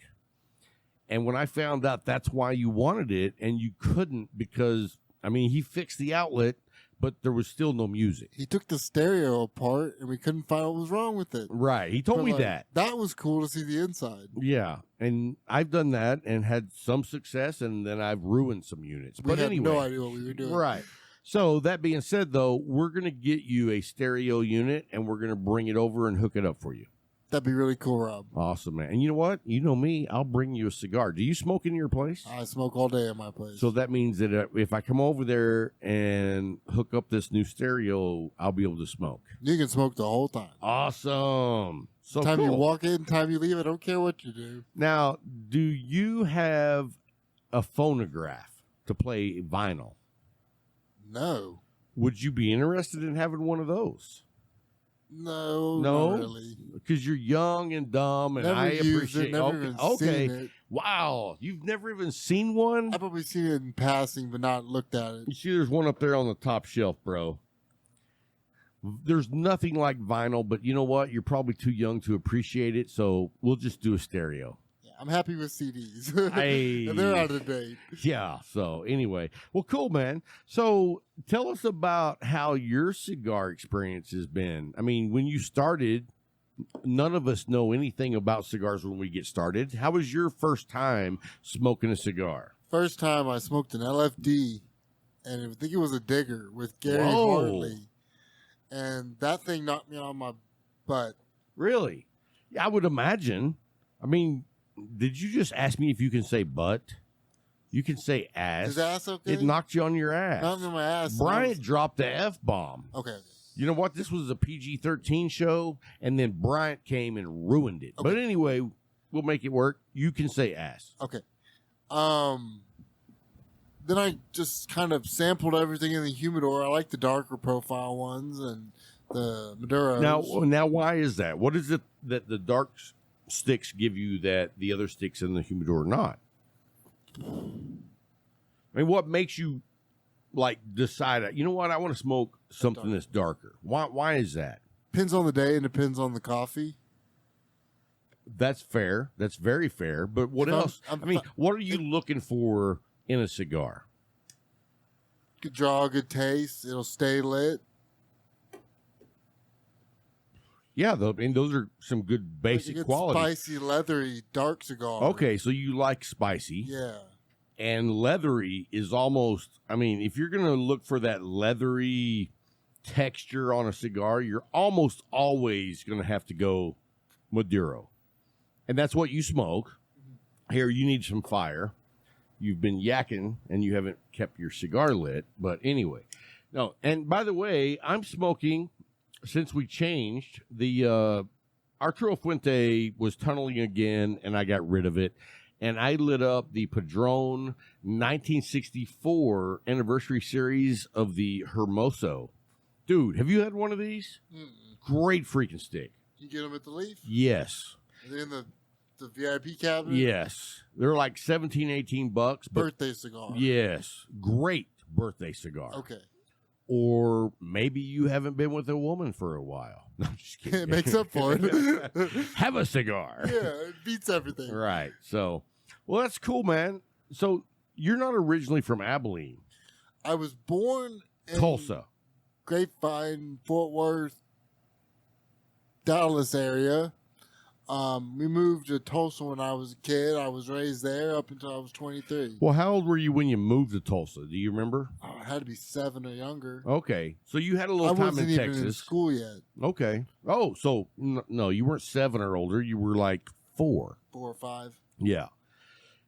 And when I found out that's why you wanted it and you couldn't because, I mean, he fixed the outlet, but there was still no music. He took the stereo apart, and we couldn't find what was wrong with it. Right. He told But, me like, that. That was cool to see the inside. Yeah. And I've done that and had some success, and then I've ruined some units. We But had anyway. no idea what we were doing. Right. So that being said, though, we're going to get you a stereo unit, and we're going to bring it over and hook it up for you. That'd be really cool, Rob. Awesome, man. And you know what? You know me. I'll bring you a cigar. Do you smoke in your place? I smoke all day at my place. So that means that if I come over there and hook up this new stereo, I'll be able to smoke. You can smoke the whole time. Awesome. So Time cool. you walk in, time you leave, I don't care what you do. Now, do you have a phonograph to play vinyl? No. Would you be interested in having one of those? No, No? not really. Because you're young and dumb, and Never I used appreciate. it, never okay, even okay. seen it. Wow, you've never even seen one? I've probably seen it in passing, but not looked at it. You see, there's one up there on the top shelf, bro. There's nothing like vinyl, but you know what? You're probably too young to appreciate it, so we'll just do a stereo. Yeah, I'm happy with CDs. Hey. And they're out of date. Yeah, so anyway. Well, cool, man. So tell us about how your cigar experience has been. I mean, when you started, none of us know anything about cigars when we get started. How was your first time smoking a cigar? First time I smoked an LFD, and I think it was a digger with Gary Whoa. Hartley. And that thing knocked me on my butt. Really? Yeah, I would imagine. I mean, did you just ask me if you can say butt? You can say ass. Is ass okay? It knocked you on your ass. Knocked me on my ass. Bryant dropped the F-bomb. Okay. You know what? This was a PG-13 show, and then Bryant came and ruined it. Okay. But anyway, We'll make it work. You can say ass. Okay. Then I just kind of sampled everything in the humidor. I like the darker profile ones and the Maduros. Now, why is that? What is it that the dark sticks give you that the other sticks in the humidor are not? I mean, what makes you like decide? You know what? I want to smoke something that's darker. Why is that? Depends on the day and depends on the coffee. That's fair. That's very fair. But what else? I mean, what are you looking for in a cigar? Good draw, good taste. It'll stay lit. Yeah, those are some good basic qualities. Spicy, leathery, dark cigar. Okay, so you like spicy. Yeah. And leathery is almost, I mean, if you're going to look for that leathery texture on a cigar, you're almost always going to have to go Maduro. And that's what you smoke. Here, you need some fire. You've been yakking and you haven't kept your cigar lit. But anyway, no. And by the way, I'm smoking, since we changed, the Arturo Fuente was tunneling again, and I got rid of it. And I lit up the Padron 1964 anniversary series of the Hermoso. Dude, have you had one of these? Great freaking stick. You get them at the Leaf? Yes. Are they in the VIP cabinet? Yes. They're like $17, $18. Birthday cigar. Yes. Great birthday cigar. Okay. Or maybe you haven't been with a woman for a while. No, I'm just kidding. It makes up for it. Have a cigar. Yeah, it beats everything. Right. So, well, that's cool, man. So you're not originally from Abilene. I was born in Tulsa. Grapevine, Fort Worth, Dallas area. We moved to Tulsa when I was a kid. I was raised there up until I was 23. Well, how old were you when you moved to Tulsa? Do you remember? Oh, I had to be 7 or younger. Okay. So you had a little time in Texas. I wasn't even in school yet. Okay. Oh, so no, you weren't 7 or older. You were like 4. 4 or 5. Yeah.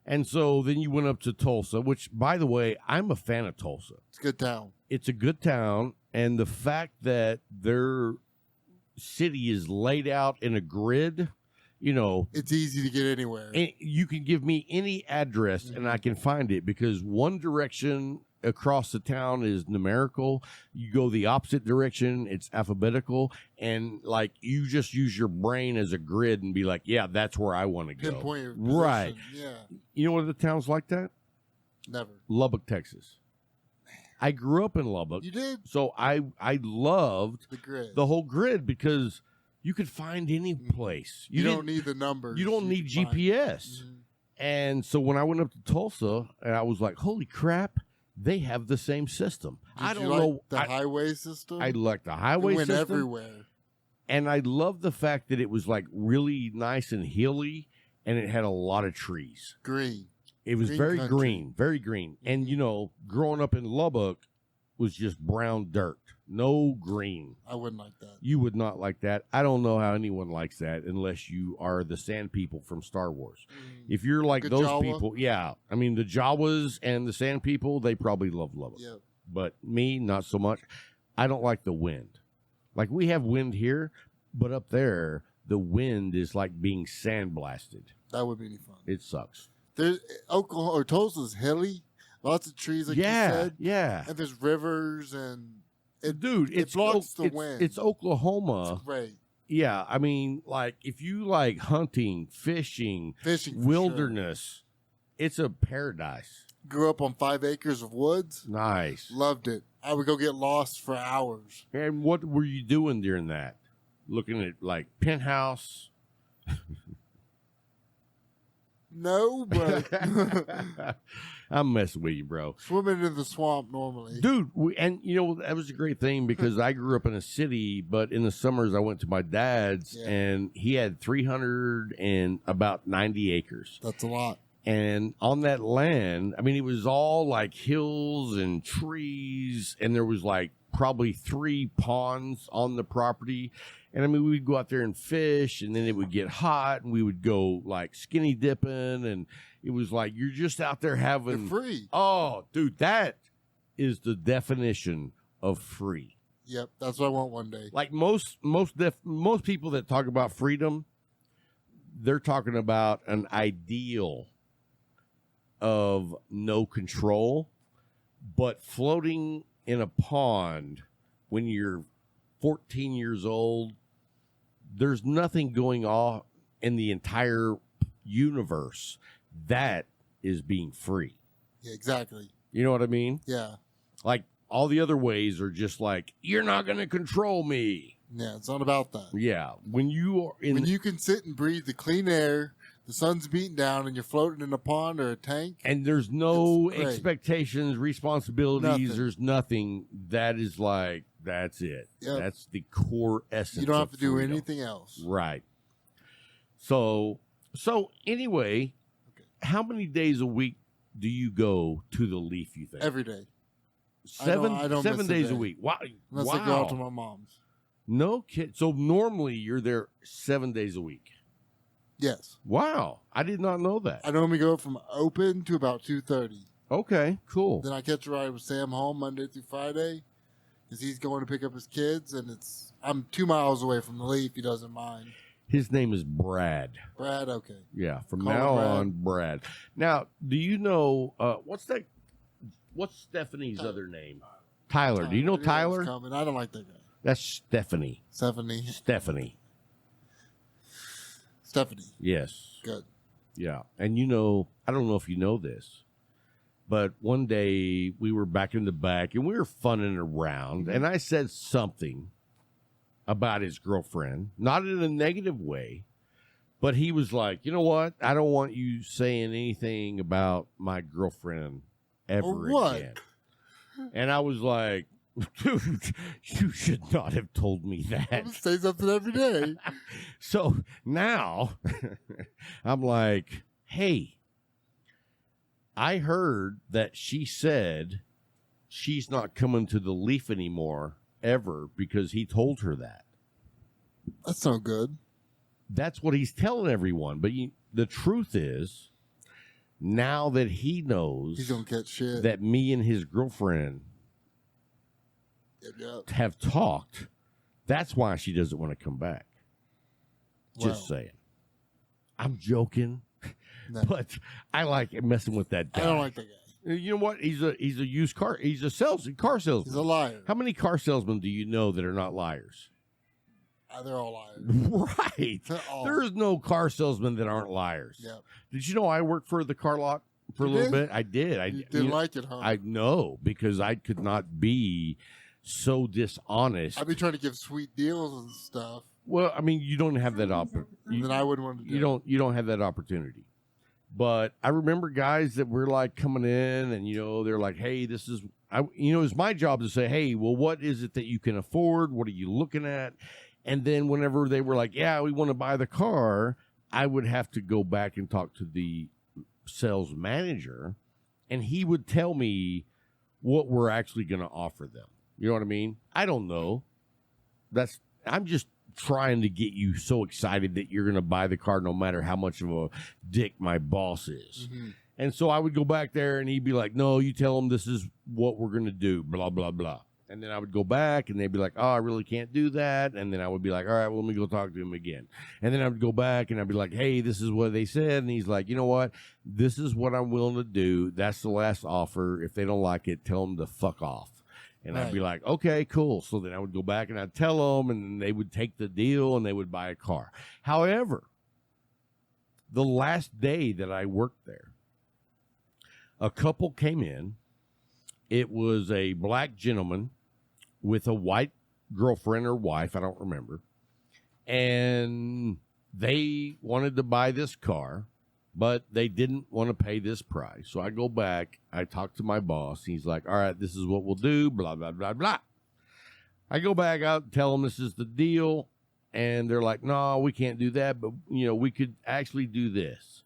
And so then you went up to Tulsa, which, by the way, I'm a fan of Tulsa. It's a good town. It's a good town. And the fact that their city is laid out in a grid, you know, it's easy to get anywhere. You can give me any address and I can find it, because one direction across the town is numerical. You go the opposite direction, it's alphabetical. And like, you just use your brain as a grid and be like, yeah, that's where I want to go. Pinpoint your position. Right. Yeah. You know what other towns like that? Never. Lubbock, Texas. I grew up in Lubbock. You did? So I loved the grid, the whole grid, because you could find any place. You don't need the numbers. You don't need GPS. And so when I went up to Tulsa, and I was like, holy crap, they have the same system. I don't know. The highway system? I like the highway system. It went everywhere. And I love the fact that it was like really nice and hilly, and it had a lot of trees. Green. It was very green, very green. And, you know, growing up in Lubbock was just brown dirt. No green. I wouldn't like that. You would not like that. I don't know how anyone likes that unless you are the sand people from Star Wars. If you're like those Jawa people, yeah. I mean, the Jawas and the sand people, they probably love Lubbock. Yep. But me, not so much. I don't like the wind. Like, we have wind here, but up there, the wind is like being sandblasted. That would be any fun. It sucks. There's Oklahoma or Tulsa's hilly. Lots of trees, like you said. Yeah. And there's rivers and it blocks the wind. It's Oklahoma. It's great. Yeah, I mean, like, if you like hunting, fishing wilderness, it's a paradise. Grew up on 5 acres of woods. Nice. Loved it. I would go get lost for hours. And what were you doing during that? Looking at, like, penthouse? No, but I'm messing with you, bro. Swimming in the swamp normally. Dude, and you know, that was a great thing, because I grew up in a city, but in the summers I went to my dad's, and he had 390 acres. That's a lot. And on that land, I mean, it was all like hills and trees, and there was like probably 3 ponds on the property. And I mean, we'd go out there and fish, and then it would get hot, and we would go like skinny dipping, and it was like you're just out there having. You're free. Oh, dude, that is the definition of free. Yep, that's what I want one day. Like most people that talk about freedom, they're talking about an ideal of no control, but floating in a pond when you're 14 years old, there's nothing going on in the entire universe. That is being free. Yeah, exactly. You know what I mean? Yeah. Like all the other ways are just like, you're not going to control me. Yeah, it's not about that. Yeah. When you are in, when you can sit and breathe the clean air, the sun's beating down, and you're floating in a pond or a tank, and there's no it's great. expectations, responsibilities, Nothing. there's nothing. That is like, that's it. Yep. That's the core essence. You don't have of to do freedom. anything else. Right. So anyway, how many days a week do you go to the Leaf, you think? Every day. Seven I don't seven miss a days a day. week. Wow. Unless wow. I go out to my mom's. No kid. So normally you're there 7 days a week. Yes. Wow. I did not know that. I normally go from open to about 2:30. Okay, cool. Then I catch a ride with Sam home Monday through Friday because he's going to pick up his kids, and I'm 2 miles away from the Leaf. He doesn't mind. His name is Brad. Brad, okay. Yeah, from Call him now Brad. on, Brad. Now, do you know what's Stephanie's other name? Tyler. Do you know I knew that was Tyler? coming. I don't like that guy. That's Stephanie. Stephanie. Yes. Good. Yeah. And I don't know if you know this, but one day we were back in the back and we were funning around, and I said something about his girlfriend, not in a negative way, but he was like, you know what? I don't want you saying anything about my girlfriend ever What? again. And I was like, dude, you should not have told me I that. would say something every day. So now I'm like, hey, I heard that she said she's not coming to the Leaf anymore ever because he told her that. That's no good. That's what he's telling everyone. But the truth is, now that he knows He's going to catch shit. that me and his girlfriend Yep. have talked, that's why she doesn't want to come back. Just Wow. saying. I'm joking, No. but I like messing with that guy. I don't like that guy. You know what? He's a used car. He's a car salesman. He's a liar. How many car salesmen do you know that are not liars? They're all liars. Right. They're all. There is no car salesmen that aren't liars. Yep. Did you know I worked for the car lot for a You little did? bit? I did. You didn't like it, huh? I know, because I could not be so dishonest. I'd be trying to give sweet deals and stuff, Well, I mean, you don't have that and then I wouldn't want to do it. you don't have that opportunity. But I remember guys that were like coming in, and they're like, "Hey, this is," it's my job to say, "Hey, well, what is it that you can afford? What are you looking at?" And then whenever they were like, "Yeah, we want to buy the car," I would have to go back and talk to the sales manager, and he would tell me what we're actually going to offer them. You know what I mean? I don't know. I'm just trying to get you so excited that you're going to buy the car no matter how much of a dick my boss is. Mm-hmm. And so I would go back there and he'd be like, "No, you tell them this is what we're going to do, blah, blah, blah." And then I would go back and they'd be like, "Oh, I really can't do that." And then I would be like, "All right, well, let me go talk to him again." And then I would go back and I'd be like, "Hey, this is what they said." And he's like, "You know what? This is what I'm willing to do. That's the last offer. If they don't like it, tell them to fuck off." And I'd be like, "Okay, cool." So then I would go back and I'd tell them, and they would take the deal and they would buy a car. However, the last day that I worked there, a couple came in. It was a black gentleman with a white girlfriend or wife, I don't remember. And they wanted to buy this car, but they didn't want to pay this price. So I go back, I talk to my boss. He's like, "All right, this is what we'll do, blah, blah, blah, blah." I go back out and tell them this is the deal. And they're like, "No, we can't do that, but, we could actually do this."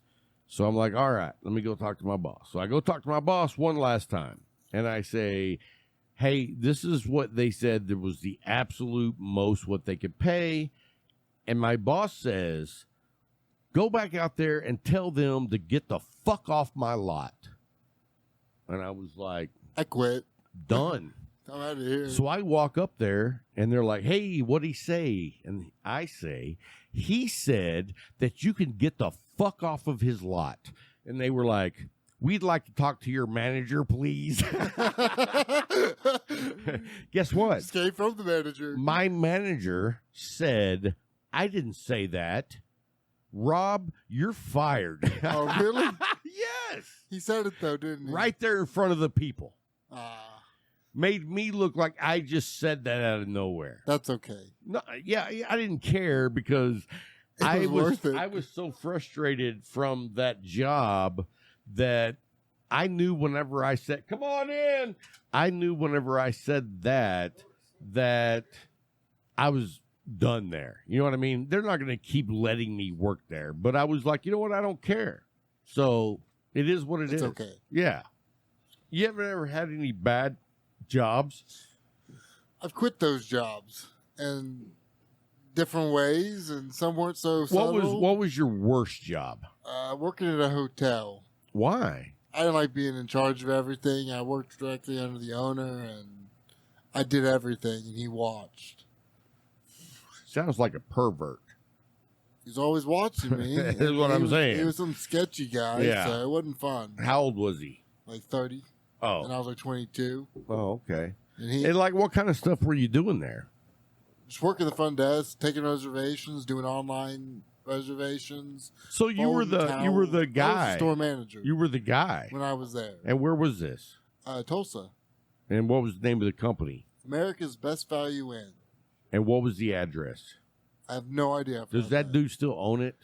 So I'm like, "All right, let me go talk to my boss." So I go talk to my boss one last time. And I say, "Hey, this is what they said there was the absolute most what they could pay." And my boss says, "Go back out there and tell them to get the fuck off my lot." And I was like, I quit. done. I'm out of here. So I walk up there, and they're like, hey, what'd he say? And I say, he said that you can get the fuck off of his lot. And they were like, we'd like to talk to your manager, please. Guess what? Escape from the manager. My manager said, I didn't say that. Rob, you're fired. Oh, really? Yes. He said it, though, didn't he? Right there in front of the people. Ah, Made me look like I just said that out of nowhere. that's okay. No, yeah, I didn't care because It was worth it. I was so frustrated from that job that I knew whenever I said, come on in, I knew whenever I said that I was done there. You know what I mean? They're not going to keep letting me work there. But I was like, you know what? I don't care. So it is what it is. It's okay. Yeah. You ever had any bad jobs? I've quit those jobs in different ways, and some weren't so subtle. What was your worst job? Working at a hotel. Why? I didn't like being in charge of everything. I worked directly under the owner, and I did everything, and he watched. Sounds like a pervert. He was always watching me. That's and what he I'm was- saying. He was some sketchy guy, Yeah. so it wasn't fun. How old was he? Like 30, and Oh, I was like 22. oh, okay. And he And like, what kind of stuff were you doing there? just working the front desk, taking reservations, doing online reservations. So you were the folding you were towels. the I was guy. the store manager You were the guy. when I was there. And where was this? Tulsa, And what was the name of the company? America's Best Value Inn. And what was the address? I have no idea. Does that dude still own it?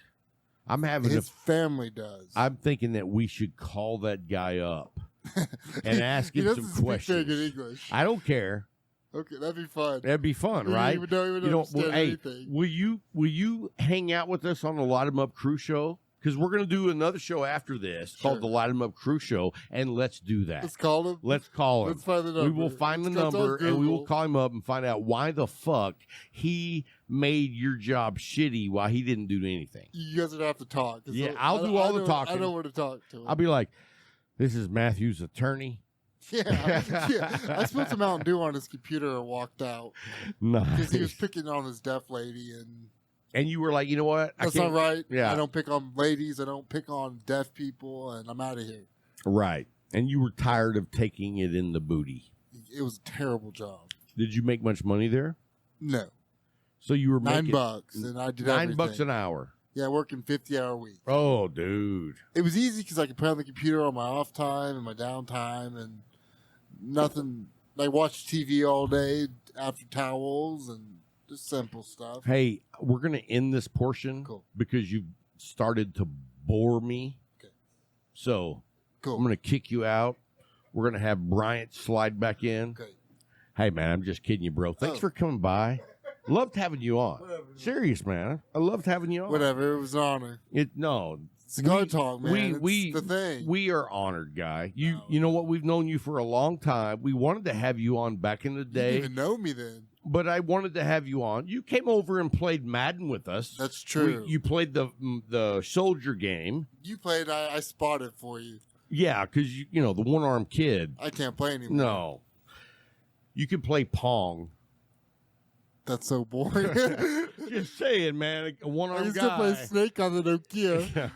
I'm having His family does. I'm thinking that we should call that guy up and ask He him doesn't some speak questions. very good English. I don't care. Okay, that'd be fun. That'd be fun, You right? don't even understand anything. will you hang out with us on the Light 'em Up Crew Show? Because we're going to do another show after this called Sure. the Light 'em Up Crew Show, and let's do that. Let's call him. Let's call him. Let's find the We number. will find the Let's go number on and we will Google. call him up and find out why the fuck he made your job shitty while he didn't do anything. You guys would have to talk. 'cause Yeah, I- I'll do all the know- talking. I know where to talk to him. I'll be like, this is Matthew's attorney. yeah. I spilled some Mountain Dew on his computer and walked out because he was Nice. picking on his deaf lady, and And you were like, you know what? that's not right. Yeah. I don't pick on ladies. I don't pick on deaf people, and I'm out of here. Right. And you were tired of taking it in the booty. It was a terrible job. Did you make much money there? No, So you were making $9, and I did $9 everything. an hour. Yeah, working 50-hour week. Oh, dude. It was easy because I could play on the computer on my off time and my downtime, and nothing. Like watch TV all day after towels and just simple stuff. Hey, we're going to end this portion Cool. because you started to bore me. Okay. So Cool. I'm going to kick you out. We're going to have Bryant slide back in. Okay. Hey, man, I'm just kidding you, bro. Thanks Oh. for coming by. Loved having you on. Whatever. Serious, man. I loved having you on. Whatever. It was an honor. No. Cigar Talk, man. We it's the thing. We are honored, guy. You know what? We've known you for a long time. We wanted to have you on back in the You day, didn't even know me then. but I wanted to have you on. You came over and played Madden with us. That's true. You played the soldier game. You played. I spotted for you. Yeah, because you know the one-armed kid. I can't play anymore. No, you could play Pong. That's so boring. Just saying, man. A I one-armed used to play guy. Snake on the Nokia.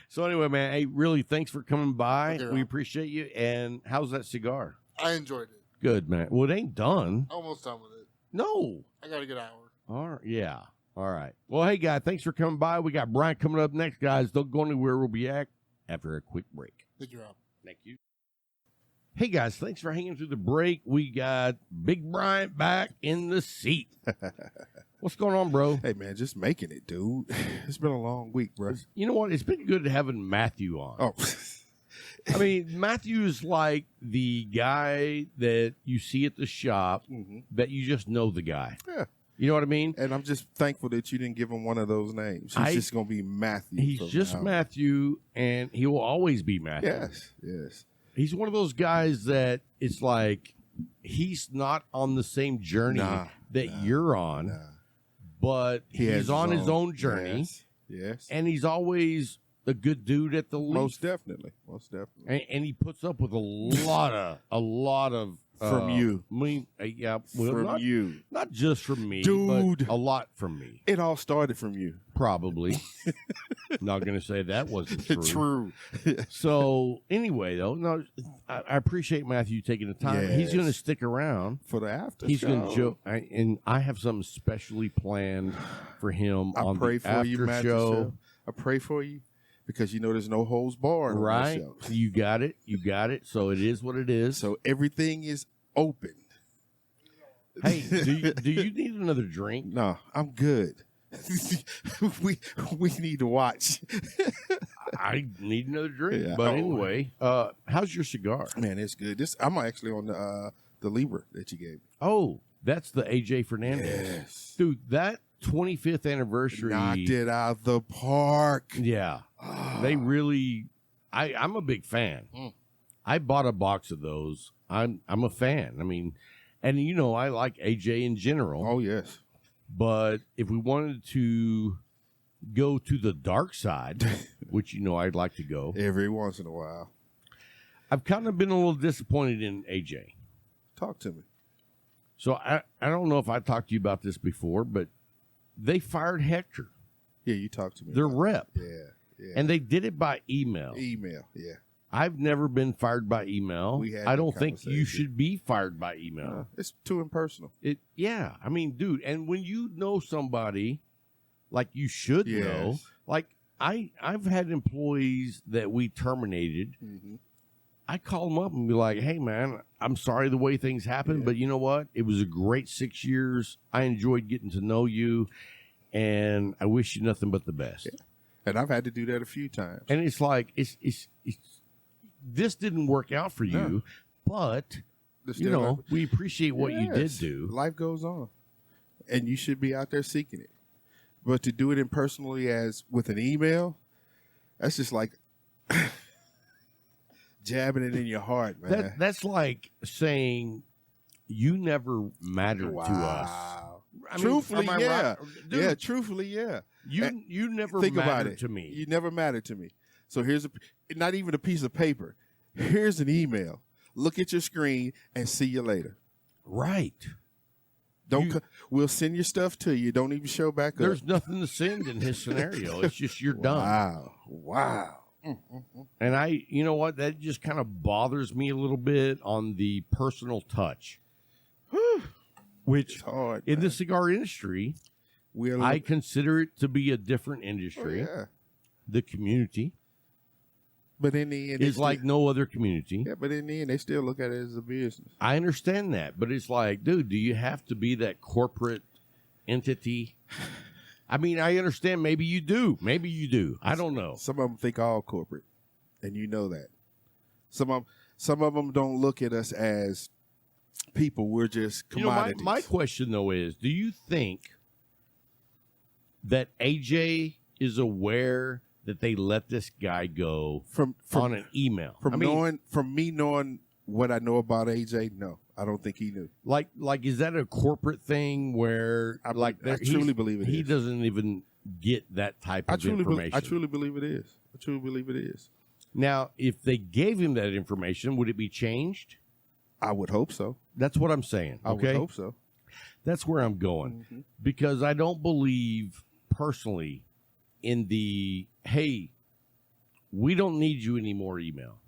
So anyway, man. Hey, really, thanks for coming by. Okay, We Rob. appreciate you. And how's that cigar? I enjoyed it. Good, man. Well, it ain't done. Almost done with it. No. I got a good hour. All right. Yeah. All right. Well, hey, guys, thanks for coming by. We got Brian coming up next, guys. Don't go anywhere. We'll be back after a quick break. Thank you, Rob. Thank you. Hey, guys, thanks for hanging through the break. We got Big Brian back in the seat. What's going on, bro? Hey, man, just making it, dude. It's been a long week, bro. You know what? It's been good having Matthew on. Oh, I mean, Matthew's like the guy that you see at the shop Mhm. that you just know the guy. Yeah. You know what I mean? And I'm just thankful that you didn't give him one of those names. He's just going to be Matthew. He's from just now. Matthew, and he will always be Matthew. Yes, yes. He's one of those guys that it's like he's not on the same journey Nah, that you're on, Nah. but He has he's on his own journey, Yes. and he's always a good dude at the least. Most definitely. Most definitely. And he puts up with a lot of From you. Me, yeah. Well, From you. Not just from me, Dude. but a lot from me. It all started from you. Probably. Not going to say that wasn't true. True. So anyway, though, no, I appreciate Matthew taking the time. He's Yes. going to stick around. For the after He's show. going to joke, and I have something specially planned for him I on pray the for after you, Matthew. show. I pray for you because you know there's no holds barred. Right? On this show. You got it. You got it. So it is what it is. So everything is open. Hey, do you need another drink? No, I'm good. we need to watch. I need another drink. Yeah. But Oh. anyway, how's your cigar? Man, it's good. I'm actually on the Libra that you gave me. Oh, that's the AJ Fernandez. Yes. Dude, that 25th anniversary. Knocked it out of the park. Yeah. They really I'm a big fan. Mm. I bought a box of those. I'm a fan. I mean, and you know, I like AJ in general. Oh, yes. But if we wanted to go to the dark side, which you know I'd like to go, Every once in a while. I've kind of been a little disappointed in AJ. Talk to me. So I don't know if I talked to you about this before, but they fired Hector, Yeah, you talked to me. their about rep, it. Yeah. and they did it by email. Email. Yeah. I've never been fired by email. We had I that don't think you conversation. should be fired by email. It's too impersonal. Yeah. I mean, dude, and when you know somebody like you should know, Yes. like I've had employees that we terminated. Mm-hmm. I call them up and be like, "Hey, man, I'm sorry the way things happened, but you know what? It was a great 6 years. I enjoyed getting to know you, and I wish you nothing but the best." Yeah. And I've had to do that a few times. And it's like it's this didn't work out for you, No. but There's you still know life- we appreciate what you did Yes. do. Life goes on, and you should be out there seeking it. But to do it impersonally as with an email, that's just like jabbing it in your heart, man. That's like saying you never mattered to us. Wow. I mean, Truthfully, am I yeah. right? Dude, Yeah, truthfully, yeah. you never Think mattered about it. to me. You never mattered to me. So here's not even a piece of paper. Here's an email. Look at your screen and see you later. Right. We'll send your stuff to you. Don't even show back up. There's nothing to send in his scenario. It's just you're done. Wow. And you know what? That just kind of bothers me a little bit on the personal touch. Which It's hard. in the man. cigar industry, We're I consider it to be a different industry. yeah. The community But in the end, is like no other community. yeah. But in the end, they still look at it as a business. I understand that, but it's like, dude, do you have to be that corporate entity? I mean, I understand. Maybe you do. Maybe you do. I don't know. Some of them think all corporate, and you know that. Some of them don't look at us as people. We're just You know, commodities. my question though is, do you think that AJ is aware that they let this guy go from on an email? from I mean, me knowing what I know about AJ, no, I don't think he knew. like, is that a corporate thing where, I he's- truly believe it he is. doesn't even get that type of information? I truly believe it is. I truly believe it is. Now, if they gave him that information, would it be changed? I would hope so. That's what I'm saying. I Okay, would hope so. that's where I'm going because I don't believe personally in the hey, we don't need you anymore email.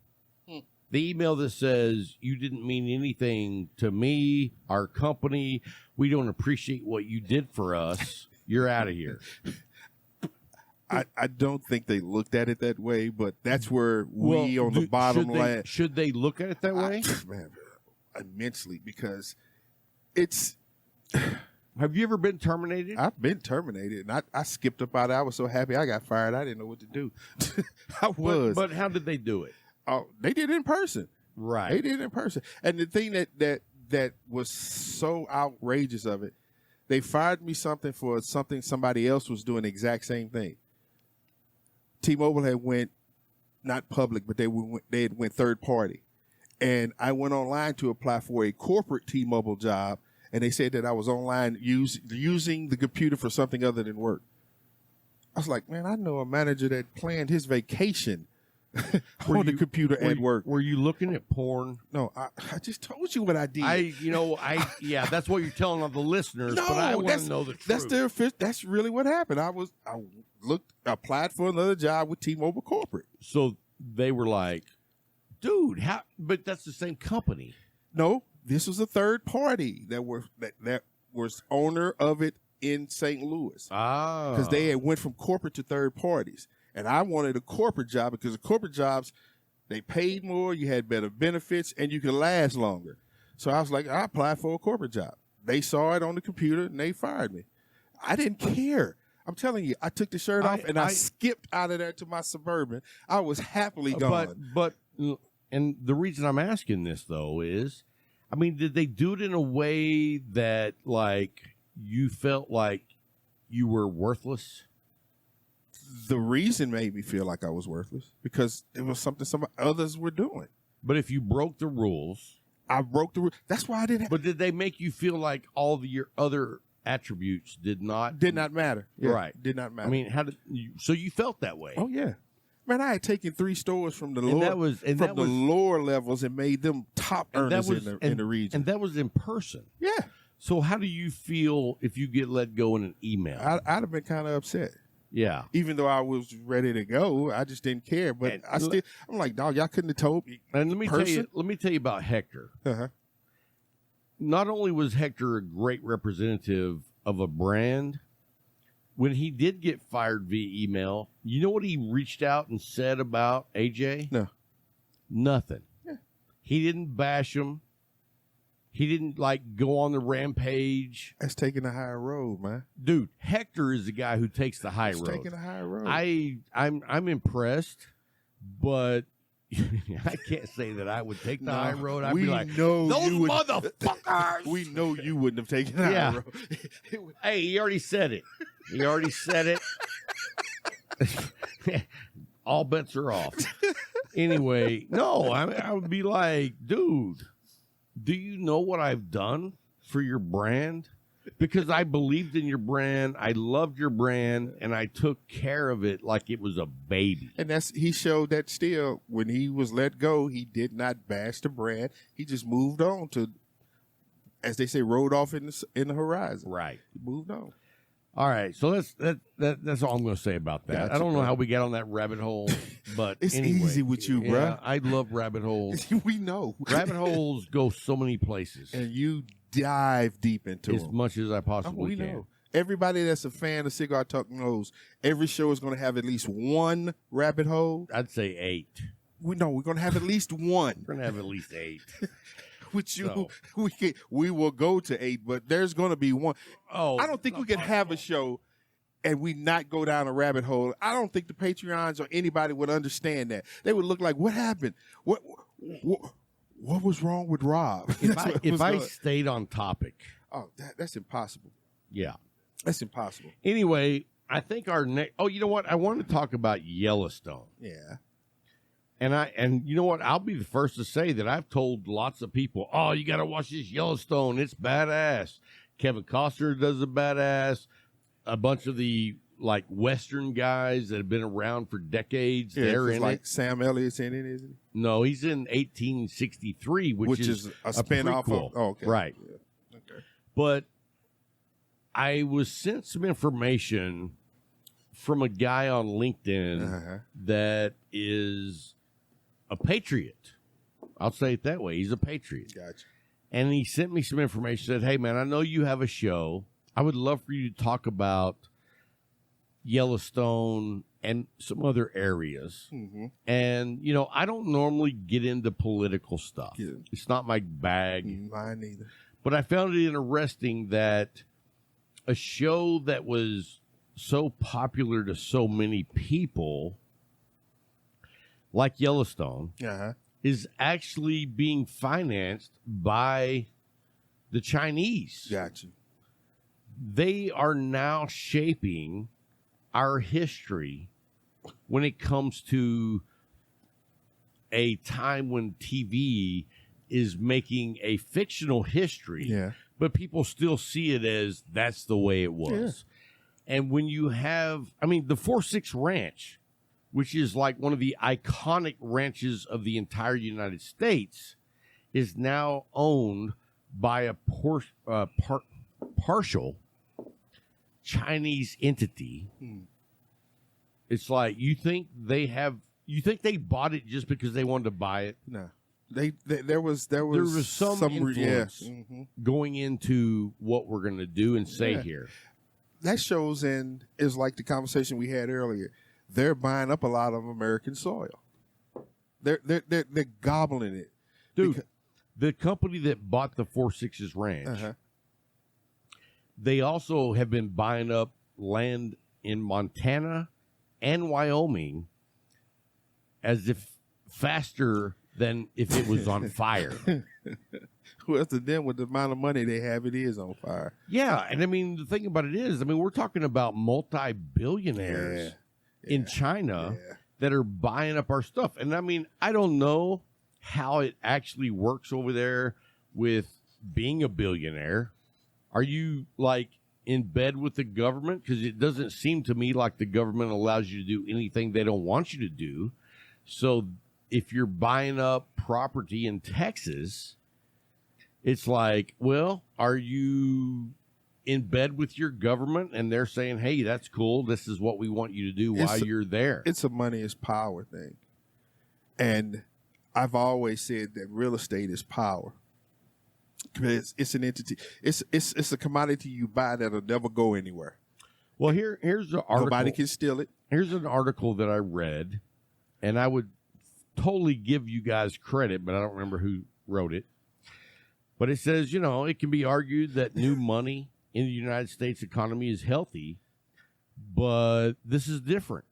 The email that says you didn't mean anything to me, our company, we don't appreciate what you did for us. You're out of here. I don't think they looked at it that way, but that's where we on the bottom line. Should they look at it that way? Man, immensely, because it's. Have you ever been terminated? I've been terminated, and I skipped up out. I was so happy I got fired. I didn't know what to do. I was. But how did they do it? Oh, they did it in person. Right. They did it in person. And the thing that was so outrageous of it, they fired me for something somebody else was doing the exact same thing. T-Mobile had went not public, but they had went third party, and I went online to apply for a corporate T-Mobile job, and they said that I was online using the computer for something other than work. I was like, man, I know a manager that planned his vacation on the computer at work. Were you looking at porn? No, I just told you what I did. Yeah, that's what you're telling all the listeners. No, but I want to know the truth. That's really what happened. I applied for another job with T-Mobile Corporate. So they were like, dude, how? But that's the same company. No, this was a third party that was owner of it in St. Louis. Ah, because they had went from corporate to third parties, and I wanted a corporate job because the corporate jobs they paid more, you had better benefits, and you could last longer. So I was like, I applied for a corporate job. They saw it on the computer and they fired me. I didn't care. I'm telling you, I took the shirt off and I skipped out of there to my Suburban. I was happily gone. But and the reason I'm asking this though is, I mean, did they do it in a way that like you felt like you were worthless? The reason made me feel like I was worthless because it was something some others were doing. But if you broke the rules, I broke the rules. That's why I didn't. But did they make you feel like all of your other attributes did not matter? Yeah, right? Did not matter. I mean, how did you? So you felt that way? Oh yeah, man. I had taken 3 stores from the lower levels and made them top earners in the region, and that was in person. Yeah. So how do you feel if you get let go in an email? I'd have been kind of upset. Yeah. Even though I was ready to go, I just didn't care. But I'm like, dog, y'all couldn't have told me. And let me tell you about Hector. Uh-huh. Not only was Hector a great representative of a brand, when he did get fired via email, you know what he reached out and said about AJ? No. Nothing. Yeah. He didn't bash him. He didn't like go on the rampage. That's taking the high road, man. Dude, Hector is the guy who takes the high road. Taking the high road. I'm impressed, but I can't say that I would take the high road. I'd be like, those motherfuckers. We know you wouldn't have taken the high road. Hey, he already said it. All bets are off. Anyway, no, I would be like, dude, do you know what I've done for your brand? Because I believed in your brand, I loved your brand, and I took care of it like it was a baby. And he showed that still when he was let go, he did not bash the brand. He just moved on to, as they say, rode off in the horizon. Right. He moved on. All right, so that's all I'm going to say about that. Gotcha, I don't know how we got on that rabbit hole, but it's anyway, easy with you, bro. I love rabbit holes. We know rabbit holes go so many places, and you dive deep into as much as I possibly can. Know. Everybody that's a fan of Cigar Talk knows every show is going to have at least one rabbit hole. I'd say 8. We're going to have at least one. We're going to have at least 8. With you, we will go to 8, but there's going to be one. Oh, I don't think we can have a show and we not go down a rabbit hole. I don't think the Patreons or anybody would understand that. They would look like, what happened? What was wrong with Rob? If I stayed on topic. Oh, that's impossible. Yeah. That's impossible. Anyway, I think our next... Oh, you know what? I want to talk about Yellowstone. Yeah. And you know what? I'll be the first to say that I've told lots of people, oh, you got to watch this Yellowstone. It's badass. Kevin Costner does a badass. A bunch of the like Western guys that have been around for decades, they're in like it. Sam Elliott's in it, isn't he? No, he's in 1863, which is a spinoff of. Oh, okay. Right. Yeah. Okay. But I was sent some information from a guy on LinkedIn that is a patriot. I'll say it that way. He's a patriot. Gotcha. And he sent me some information, said, hey, man, I know you have a show. I would love for you to talk about Yellowstone and some other areas. Mm-hmm. And, you know, I don't normally get into political stuff. Yeah. It's not my bag. Mine either. But I found it interesting that a show that was so popular to so many people, like Yellowstone, is actually being financed by the Chinese. Gotcha. They are now shaping our history when it comes to a time when TV is making a fictional history, but people still see it as that's the way it was. Yeah. And when you have, I mean, the 4-6 Ranch which is like one of the iconic ranches of the entire United States, is now owned by a partial Chinese entity. It's like you think they bought it just because they wanted to buy it? No. There was some influence going into what we're going to do and say here. That shows is like the conversation we had earlier. They're buying up a lot of American soil. They're gobbling it, dude. The company that bought the 4-6's ranch, they also have been buying up land in Montana and Wyoming as if faster than if it was on fire. Well, to them, with the amount of money they have, it is on fire. Yeah, and I mean, the thing about it is, I mean, we're talking about multi-billionaires in China that are buying up our stuff. And I mean, I don't know how it actually works over there with being a billionaire. Are you like in bed with the government? Because it doesn't seem to me like the government allows you to do anything they don't want you to do. So if you're buying up property in Texas, it's like, well, are you in bed with your government and they're saying, hey, that's cool, this is what we want you to do while you're there? It's a money is power thing. And I've always said that real estate is power. Because it's an entity. It's a commodity you buy that'll never go anywhere. Well, here's the article. Nobody can steal it. Here's an article that I read, and I would totally give you guys credit, but I don't remember who wrote it. But it says, it can be argued that new money in the United States economy is healthy, but this is different.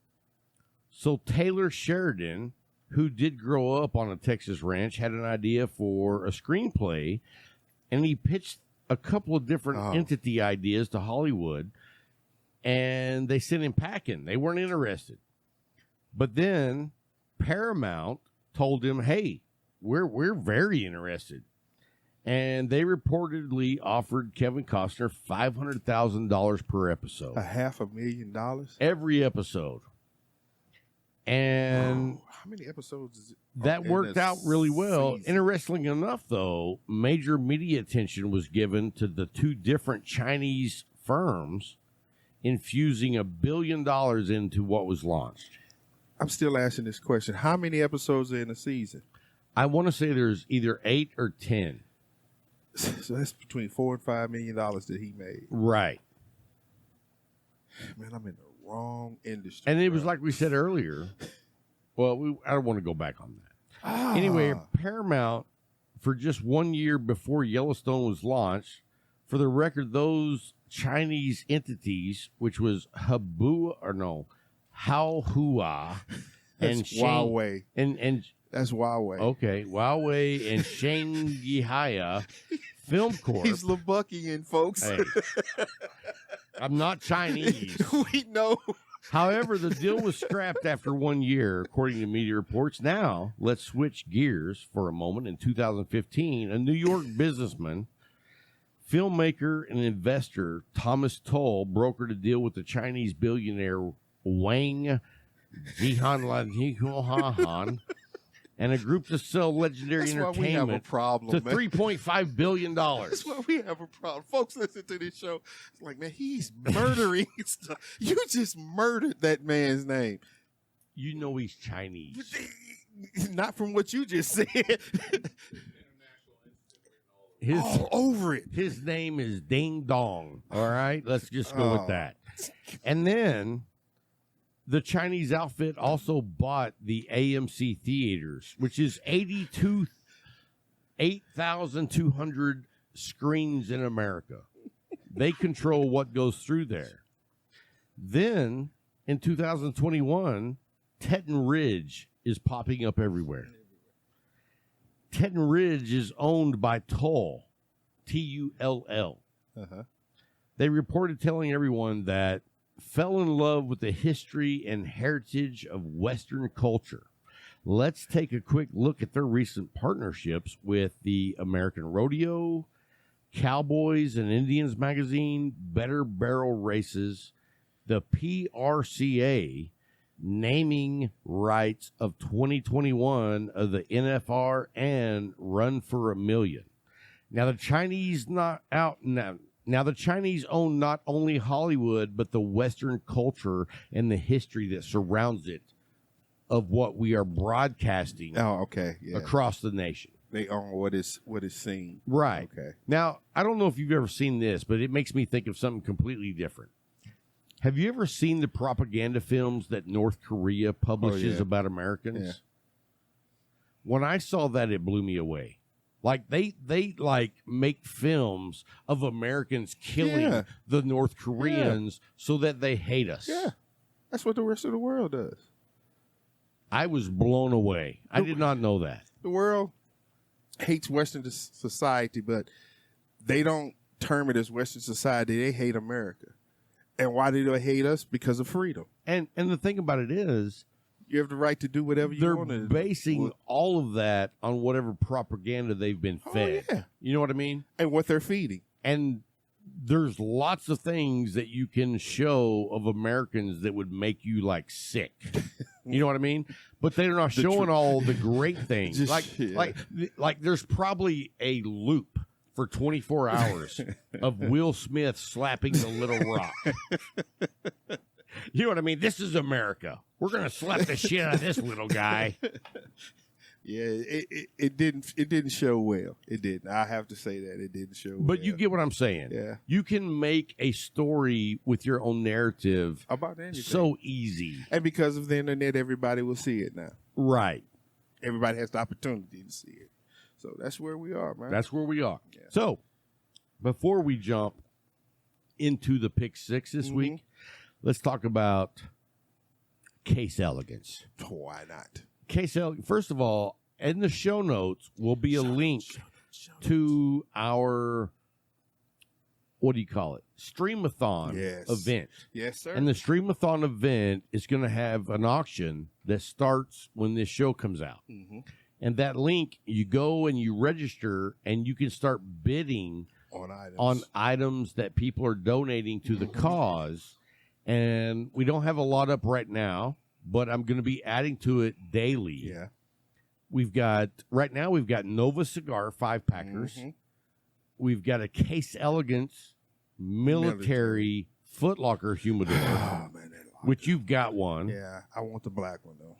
So Taylor Sheridan, who did grow up on a Texas ranch, had an idea for a screenplay, and he pitched a couple of different entity ideas to Hollywood, and they sent him packing. They weren't interested. But then Paramount told him, hey, we're very interested. And they reportedly offered Kevin Costner $500,000 per episode. $500,000? Every episode. And how many episodes is it? That worked out really well. Season? Interestingly enough, though, major media attention was given to the two different Chinese firms infusing $1 billion into what was launched. I'm still asking this question. How many episodes are in a season? I want to say there's either 8 or 10. So that's between $4 and $5 million that he made. Right. Man, I'm in the wrong industry. And it was like we said earlier. Well, I don't want to go back on that. Anyway, Paramount, for just 1 year before Yellowstone was launched, for the record, those Chinese entities, which was Haohua and Huawei. And that's Huawei. Okay, Huawei and Shanghai Film Corp. He's Lubuckian, folks. Hey, I'm not Chinese. We know. However, the deal was scrapped after 1 year, according to media reports. Now, let's switch gears for a moment. In 2015, a New York businessman, filmmaker, and investor, Thomas Tull, brokered a deal with the Chinese billionaire Wang Jihanlan and a group to sell legendary entertainment we have a problem, to $3.5 billion. That's why we have a problem. Folks, listen to this show. It's like, man, he's murdering stuff. You just murdered that man's name. You know he's Chinese. Not from what you just said. All over it. His name is Ding Dong. All right? Let's just go with that. And then the Chinese outfit also bought the AMC theaters, which is 8,200 screens in America. They control what goes through there. Then, in 2021, Teton Ridge is popping up everywhere. Teton Ridge is owned by Tull, Tull. They reported telling everyone that fell in love with the history and heritage of Western culture. Let's take a quick look at their recent partnerships with the American Rodeo, Cowboys and Indians magazine, Better Barrel Races, the PRCA, naming rights of 2021 of the NFR and Run for a Million. Now the Chinese Now the Chinese own not only Hollywood but the Western culture and the history that surrounds it, of what we are broadcasting across the nation. They own what is seen. Right. Okay. Now, I don't know if you've ever seen this, but it makes me think of something completely different. Have you ever seen the propaganda films that North Korea publishes about Americans? Yeah. When I saw that, it blew me away. Like they like make films of Americans killing the North Koreans so that they hate us. Yeah. That's what the rest of the world does. I was blown away. I did not know that. The world hates Western society, but they don't term it as Western society. They hate America. And why do they hate us? Because of freedom. And the thing about it is, you have the right to do whatever you want to do. They're basing all of that on whatever propaganda they've been fed. Oh, yeah. You know what I mean? And what they're feeding. And there's lots of things that you can show of Americans that would make you like sick. You know what I mean? But they're not showing all the great things. Like there's probably a loop for 24 hours of Will Smith slapping the little rock. You know what I mean? This is America. We're gonna slap the shit out of this little guy. Yeah, it didn't show well. It didn't. I have to say that it didn't show well. But you get what I'm saying. Yeah. You can make a story with your own narrative about anything so easy. And because of the internet, everybody will see it now. Right. Everybody has the opportunity to see it. So that's where we are, man. That's where we are. Yeah. So before we jump into the pick six this week, let's talk about Case Elegance. Why not? Case Elegance. First of all, in the show notes will be a link to our, what do you call it? Streamathon event. Yes, sir. And the Streamathon event is going to have an auction that starts when this show comes out. Mm-hmm. And that link, you go and you register, and you can start bidding on items that people are donating to the cause. And we don't have a lot up right now, but I'm going to be adding to it daily. Yeah. Right now we've got Nova Cigar 5-packers. Mm-hmm. We've got a Case Elegance military footlocker humidor. Oh, man, which you've got one. Yeah, I want the black one, though.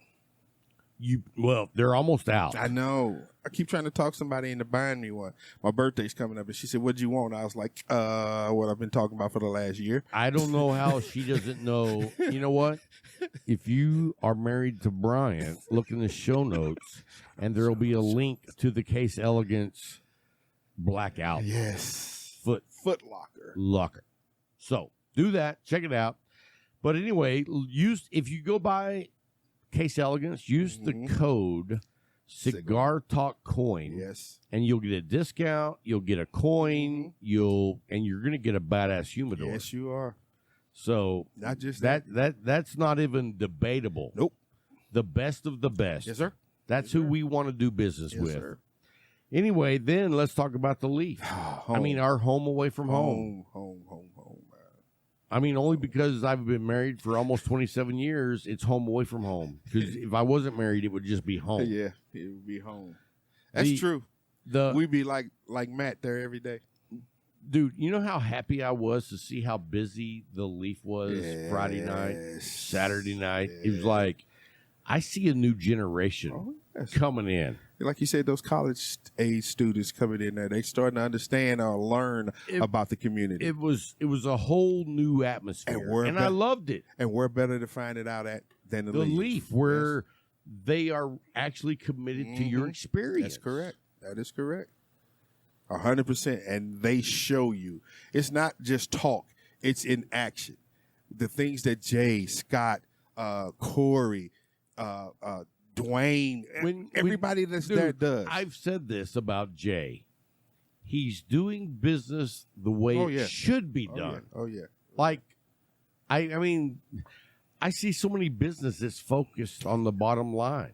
Well, they're almost out. I know. I keep trying to talk somebody into buying me one. My birthday's coming up, and she said, "What'd you want?" I was like, what I've been talking about for the last year." I don't know how she doesn't know. You know what? If you are married to Brian, look in the show notes, and there will be a link to the Case Elegance Blackout. Yes. Foot locker. So do that. Check it out. But anyway, if you go by Case Elegance, use the code Cigar Talk Coin. Yes. And you'll get a discount, you'll get a coin, and you're gonna get a badass humidor. Yes, you are. So not just that's not even debatable. Nope. The best of the best. Yes, sir. That's who we want to do business with. Sir. Anyway, then let's talk about the Leaf. I mean, our home away from home. Home. I mean, only because I've been married for almost 27 years, it's home away from home. Because if I wasn't married, it would just be home. Yeah, it would be home. That's true. We'd be like Matt there every day. Dude, you know how happy I was to see how busy the Leaf was Friday night, Saturday night? It was like, I see a new generation coming in. Like you said, those college age students coming in there, they starting to understand or learn about the community. It was a whole new atmosphere, and I loved it. And we're better to find it out at than the Leaf, where they are actually committed to your experience. That's correct. That is correct. 100%. And they show you. It's not just talk. It's in action. The things that Jay, Scott, Corey, Dwayne, everybody that's there does. I've said this about Jay. He's doing business the way it should be done. Oh, yeah. Like, I mean, I see so many businesses focused on the bottom line.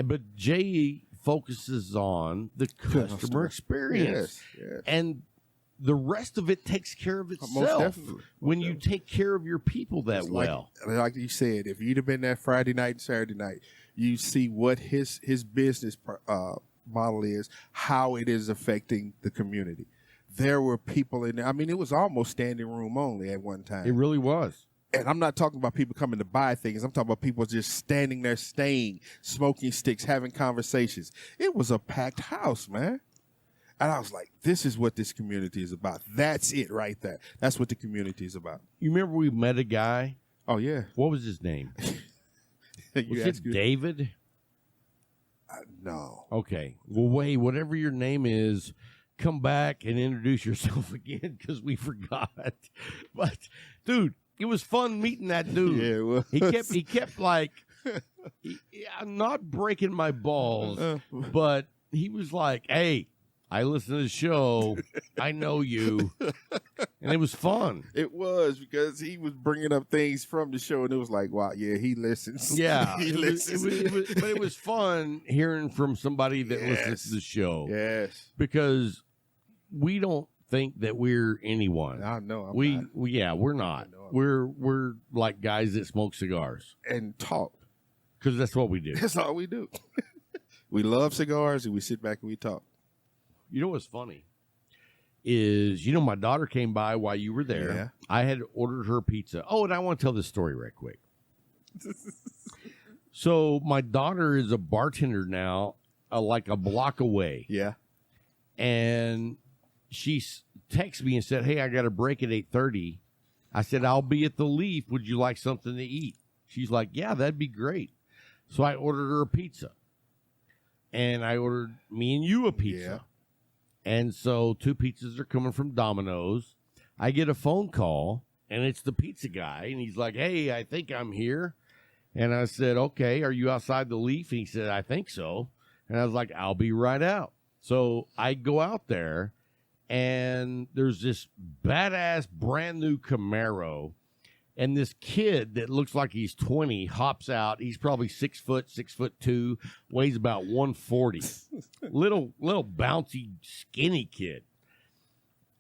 But Jay focuses on the customer experience. Yes. And the rest of it takes care of Most itself definitely. when you take care of your people that It's well. Like you said, if you'd have been there Friday night and Saturday night, you see what his business model is, how it is affecting the community. There were people in there. I mean, it was almost standing room only at one time. It really was. And I'm not talking about people coming to buy things. I'm talking about people just standing there, staying, smoking sticks, having conversations. It was a packed house, man. And I was like, this is what this community is about. That's it right there. That's what the community is about. You remember we met a guy? Oh, yeah. What was his name? Was it David? No. Okay. Well, wait, whatever your name is, come back and introduce yourself again because we forgot. But, dude, it was fun meeting that dude. Yeah, it was. He kept like, I'm not breaking my balls, but he was like, hey, I listen to the show. I know you. And it was fun. It was because he was bringing up things from the show, and it was like, wow, yeah, he listens. Yeah. He listens. But it was fun hearing from somebody that listens to the show. Yes. Because we don't think that we're anyone. I know. We're not. We're like guys that smoke cigars. And talk. Because that's what we do. That's all we do. We love cigars, and we sit back and we talk. You know what's funny is, my daughter came by while you were there. Yeah. I had ordered her pizza. Oh, and I want to tell this story right quick. So my daughter is a bartender now, like a block away. Yeah. And she texted me and said, hey, I got a break at 8:30. I said, I'll be at the Leaf. Would you like something to eat? She's like, yeah, that'd be great. So I ordered her a pizza. And I ordered me and you a pizza. Yeah. And so 2 pizzas are coming from Domino's. I get a phone call, and it's the pizza guy. And he's like, hey, I think I'm here. And I said, okay, are you outside the Leaf? And he said, I think so. And I was like, I'll be right out. So I go out there, and there's this badass brand new Camaro. And this kid that looks like he's 20 hops out. He's probably 6 foot, 6'2", weighs about 140. little bouncy, skinny kid.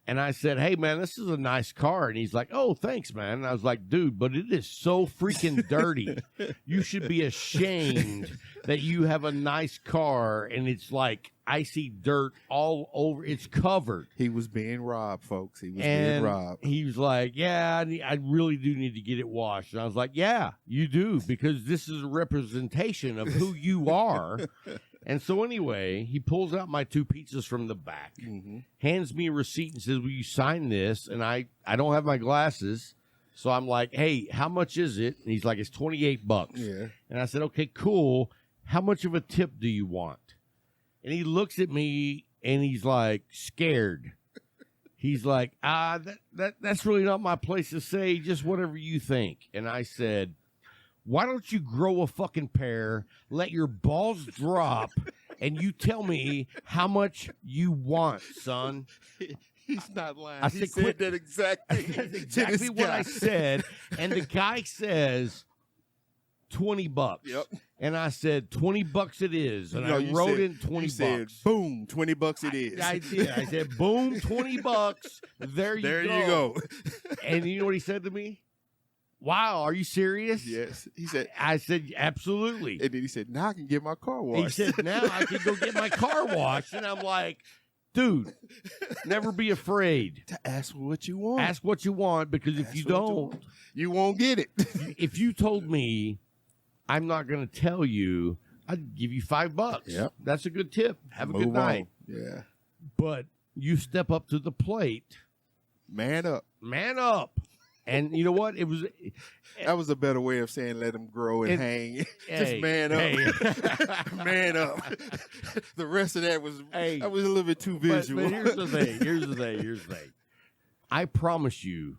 And I said, hey, man, this is a nice car. And he's like, oh, thanks, man. And I was like, dude, but it is so freaking dirty. You should be ashamed that you have a nice car and it's like icy dirt all over. It's covered. He was being robbed, folks. He was being robbed. He was like, yeah, I really do need to get it washed. And I was like, yeah, you do, because this is a representation of who you are. And so anyway, he pulls out my 2 pizzas from the back, hands me a receipt and says, will you sign this? And I don't have my glasses. So I'm like, hey, how much is it? And he's like, it's $28. Yeah. And I said, okay, cool. How much of a tip do you want? And he looks at me and he's like scared. He's like, that's really not my place to say. Just whatever you think. And I said, why don't you grow a fucking pair, let your balls drop, and you tell me how much you want, son? He's not lying. I He said, said quit. that exactly. That's exactly what I said. And the guy says, $20. Yep. And I said, $20 it is. And I wrote in $20. You said, boom, $20 it is. I did. I said, boom, $20. There you go. And you know what he said to me? Wow, are you serious? Yes. He said, I said, absolutely. and then he said, now I can get my car washed. He said, now I can go get my car washed. And I'm like, dude, never be afraid. To ask what you want. Ask what you want, because if you don't, you won't get it. if you told me I'm not going to tell you, I'd give you $5. Yep. That's a good tip. Have a good Move night. on. Yeah. But you step up to the plate. Man up. Man up. And you know what? That was a better way of saying let him grow and hang. Just man up. Man up. The rest of that was a little bit too visual. But here's the thing. I promise you,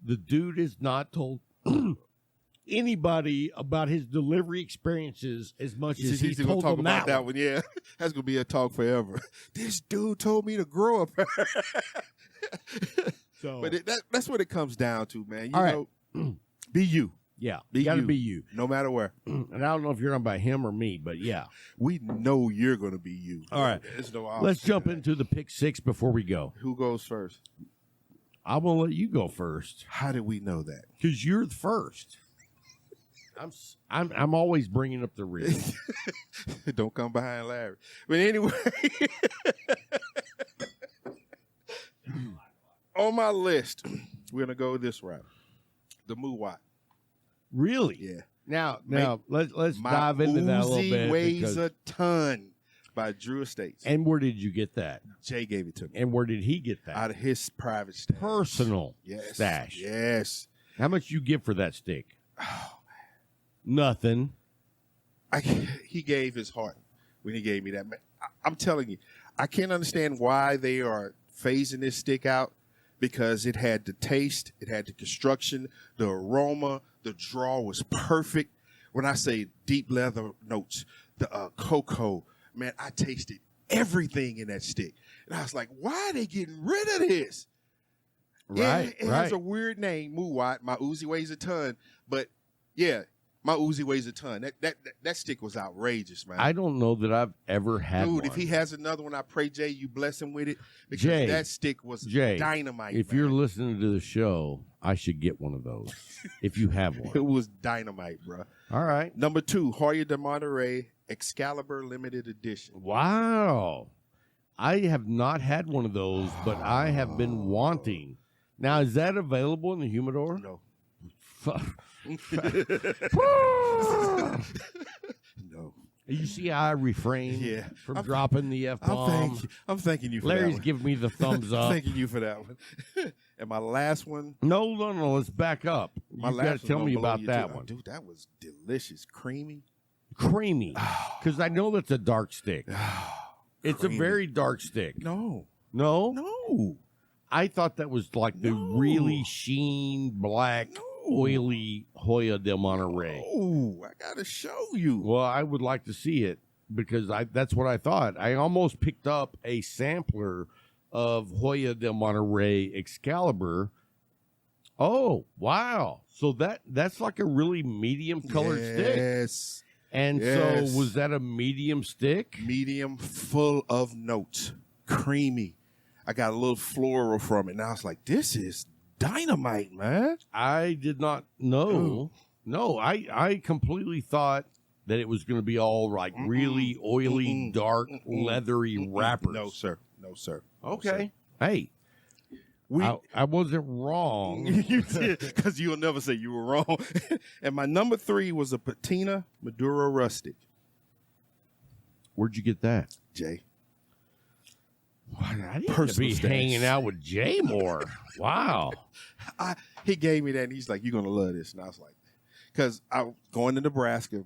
the dude has not told anybody about his delivery experiences as much as he's told them about that one. Yeah, that's gonna be a talk forever. This dude told me to grow up. So, but that's what it comes down to, man. You know, be you. Yeah, Be got to you. be you. No matter where. And I don't know if you're talking about him or me, but yeah. We know you're going to be you. All right. There's no Let's option jump to that. into the pick 6 before we go. Who goes first? I'm gonna let you go first How did we know that? because you're the first. I'm always bringing up the rear. Don't come behind Larry. But anyway, on my list, we're going to go this route. The Muwat. Really? Yeah. Now let's My dive into that a little Uzi bit. weighs because- a ton by Drew Estates. and where did you get that? Jay gave it to me And where did he get that? out of his private stash. Personal Yes. stash. Yes. How much you give for that stick? Nothing. He gave his heart when he gave me that. I'm telling you, I can't understand why they are phasing this stick out because it had the taste, it had the construction, the aroma, the draw was perfect. When I say deep leather notes, the cocoa, man, I tasted everything in that stick. And I was like, why are they getting rid of this? Yeah, Right, it has a weird name, Muwat. My Uzi weighs a ton, but yeah, my Uzi weighs a ton. That stick was outrageous, man. I don't know that I've ever had Dude, one. if he has another one, I pray Jay, you bless him with it because Jay, that stick was Jay, dynamite. if man. you're listening to the show, I should get one of those. If you have it one. was dynamite, bro. All right. Number 2, Hoya de Monterey Excalibur Limited Edition. Wow. I have not had one of those, but I have been wanting. Now, is that available in the humidor? No. No. You see how I refrain Yeah. from I'm- dropping the F-bomb? I'm thanking you for Larry's that one. giving me the thumbs up. Thanking you for that one. And my last one. No, let's back up. My You last got to tell one me gonna blow about you that too. one. Dude, that was delicious. Creamy. Creamy. Because I know that's a dark stick. It's Creamy. a very dark stick. No. No? No. I thought that was like the No. really sheen, black, oily Hoya del Monterey. Oh, I got to show you. Well, I would like to see it because that's what I thought. I almost picked up a sampler of Hoya del Monterey Excalibur. Oh, wow. So that's like a really medium colored stick. Yes. And Yes. so was that a medium stick? Medium, full of notes. Creamy. I got a little floral from it. And I was like, this is dynamite, man. I did not know. Ooh. No, I completely thought that it was going to be all like really oily, dark, leathery wrappers. No, sir. No, sir. No, Okay. Hey, sir. I wasn't wrong. You did, because you'll never say you were wrong. And my number 3 was a Patina Maduro Rustic. Where'd you get that? Jay. I need Personal to be stash. hanging out with Jay more. Wow. He gave me that, and he's like, you're going to love this. And I was like, because I was going to Nebraska.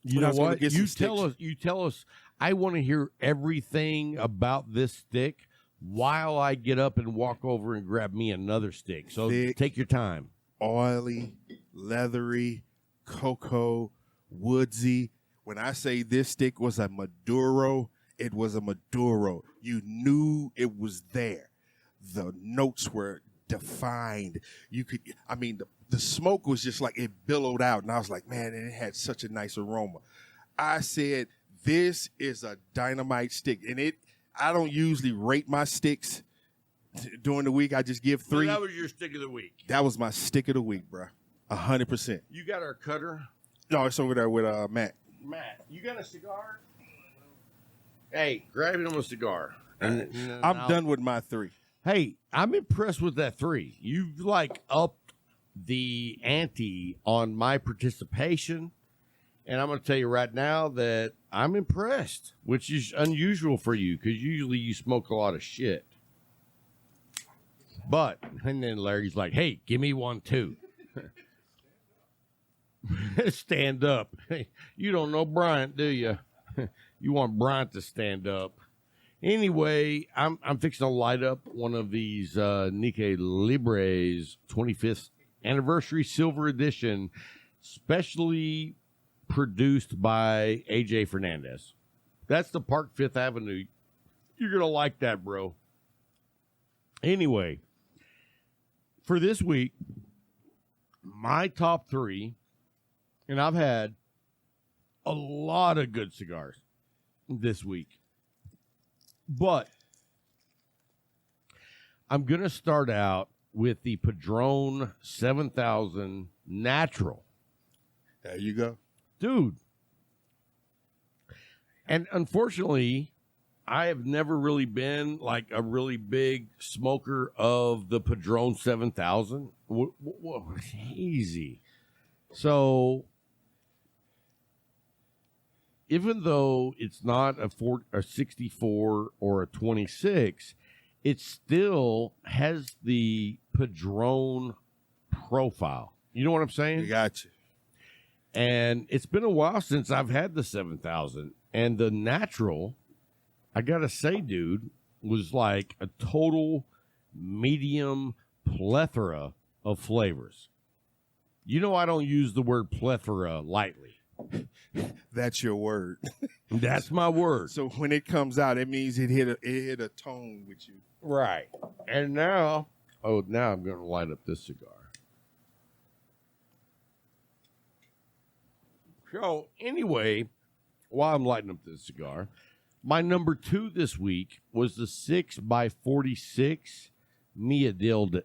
You When I know was gonna what? get You some tell sticks. us. You tell us. I want to hear everything about this stick while I get up and walk over and grab me another stick. So Thick. take your time. Oily, leathery, cocoa, woodsy. When I say this stick was a Maduro, it was a Maduro. You knew it was there. The notes were defined. You could, the smoke was just like it billowed out. And I was like, man, and it had such a nice aroma. I said, this is a dynamite stick. And I don't usually rate my sticks during the week. I just give 3. So that was your stick of the week. That was my stick of the week, bro. 100%. You got our cutter, No, it's over there with Matt. Matt. You got a cigar? Hey, grab him a cigar. I'm done with my 3. Hey, I'm impressed with that 3. You've like upped the ante on my participation. And I'm going to tell you right now that I'm impressed, which is unusual for you because usually you smoke a lot of shit. But, and then Larry's like, hey, give me one too. Stand up. You don't know Bryant, do you? You want Bryant to stand up. Anyway, I'm fixing to light up one of these Nikkei Libres 25th anniversary silver edition, specially produced by AJ Fernandez. That's the Park 5th Avenue. You're going to like that, bro. Anyway, for this week, my top 3 And I've had a lot of good cigars this week. But I'm going to start out with the Padron 7000 Natural. There you go. Dude. And unfortunately, I have never really been like a really big smoker of the Padron 7000. Easy. So, even though it's not a 64 or a 26, it still has the Padron profile. You know what I'm saying? You got you. And it's been a while since I've had the 7000. And the Natural, I got to say, dude, was like a total medium plethora of flavors. You know I don't use the word plethora lightly. That's your word. That's my word. So when it comes out, it means it hit a tone with you. Right. And now I'm going to light up this cigar. So anyway, while I'm lighting up this cigar, my number 2 this week was the 6x46 Mia Dild.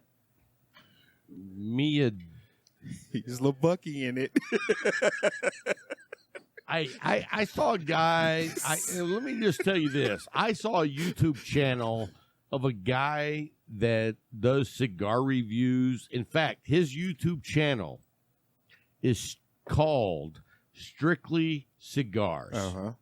He's a little Bucky in it. I saw a guy. Let me just tell you this. I saw a YouTube channel of a guy that does cigar reviews. In fact, his YouTube channel is called Strictly Cigars. Uh-huh.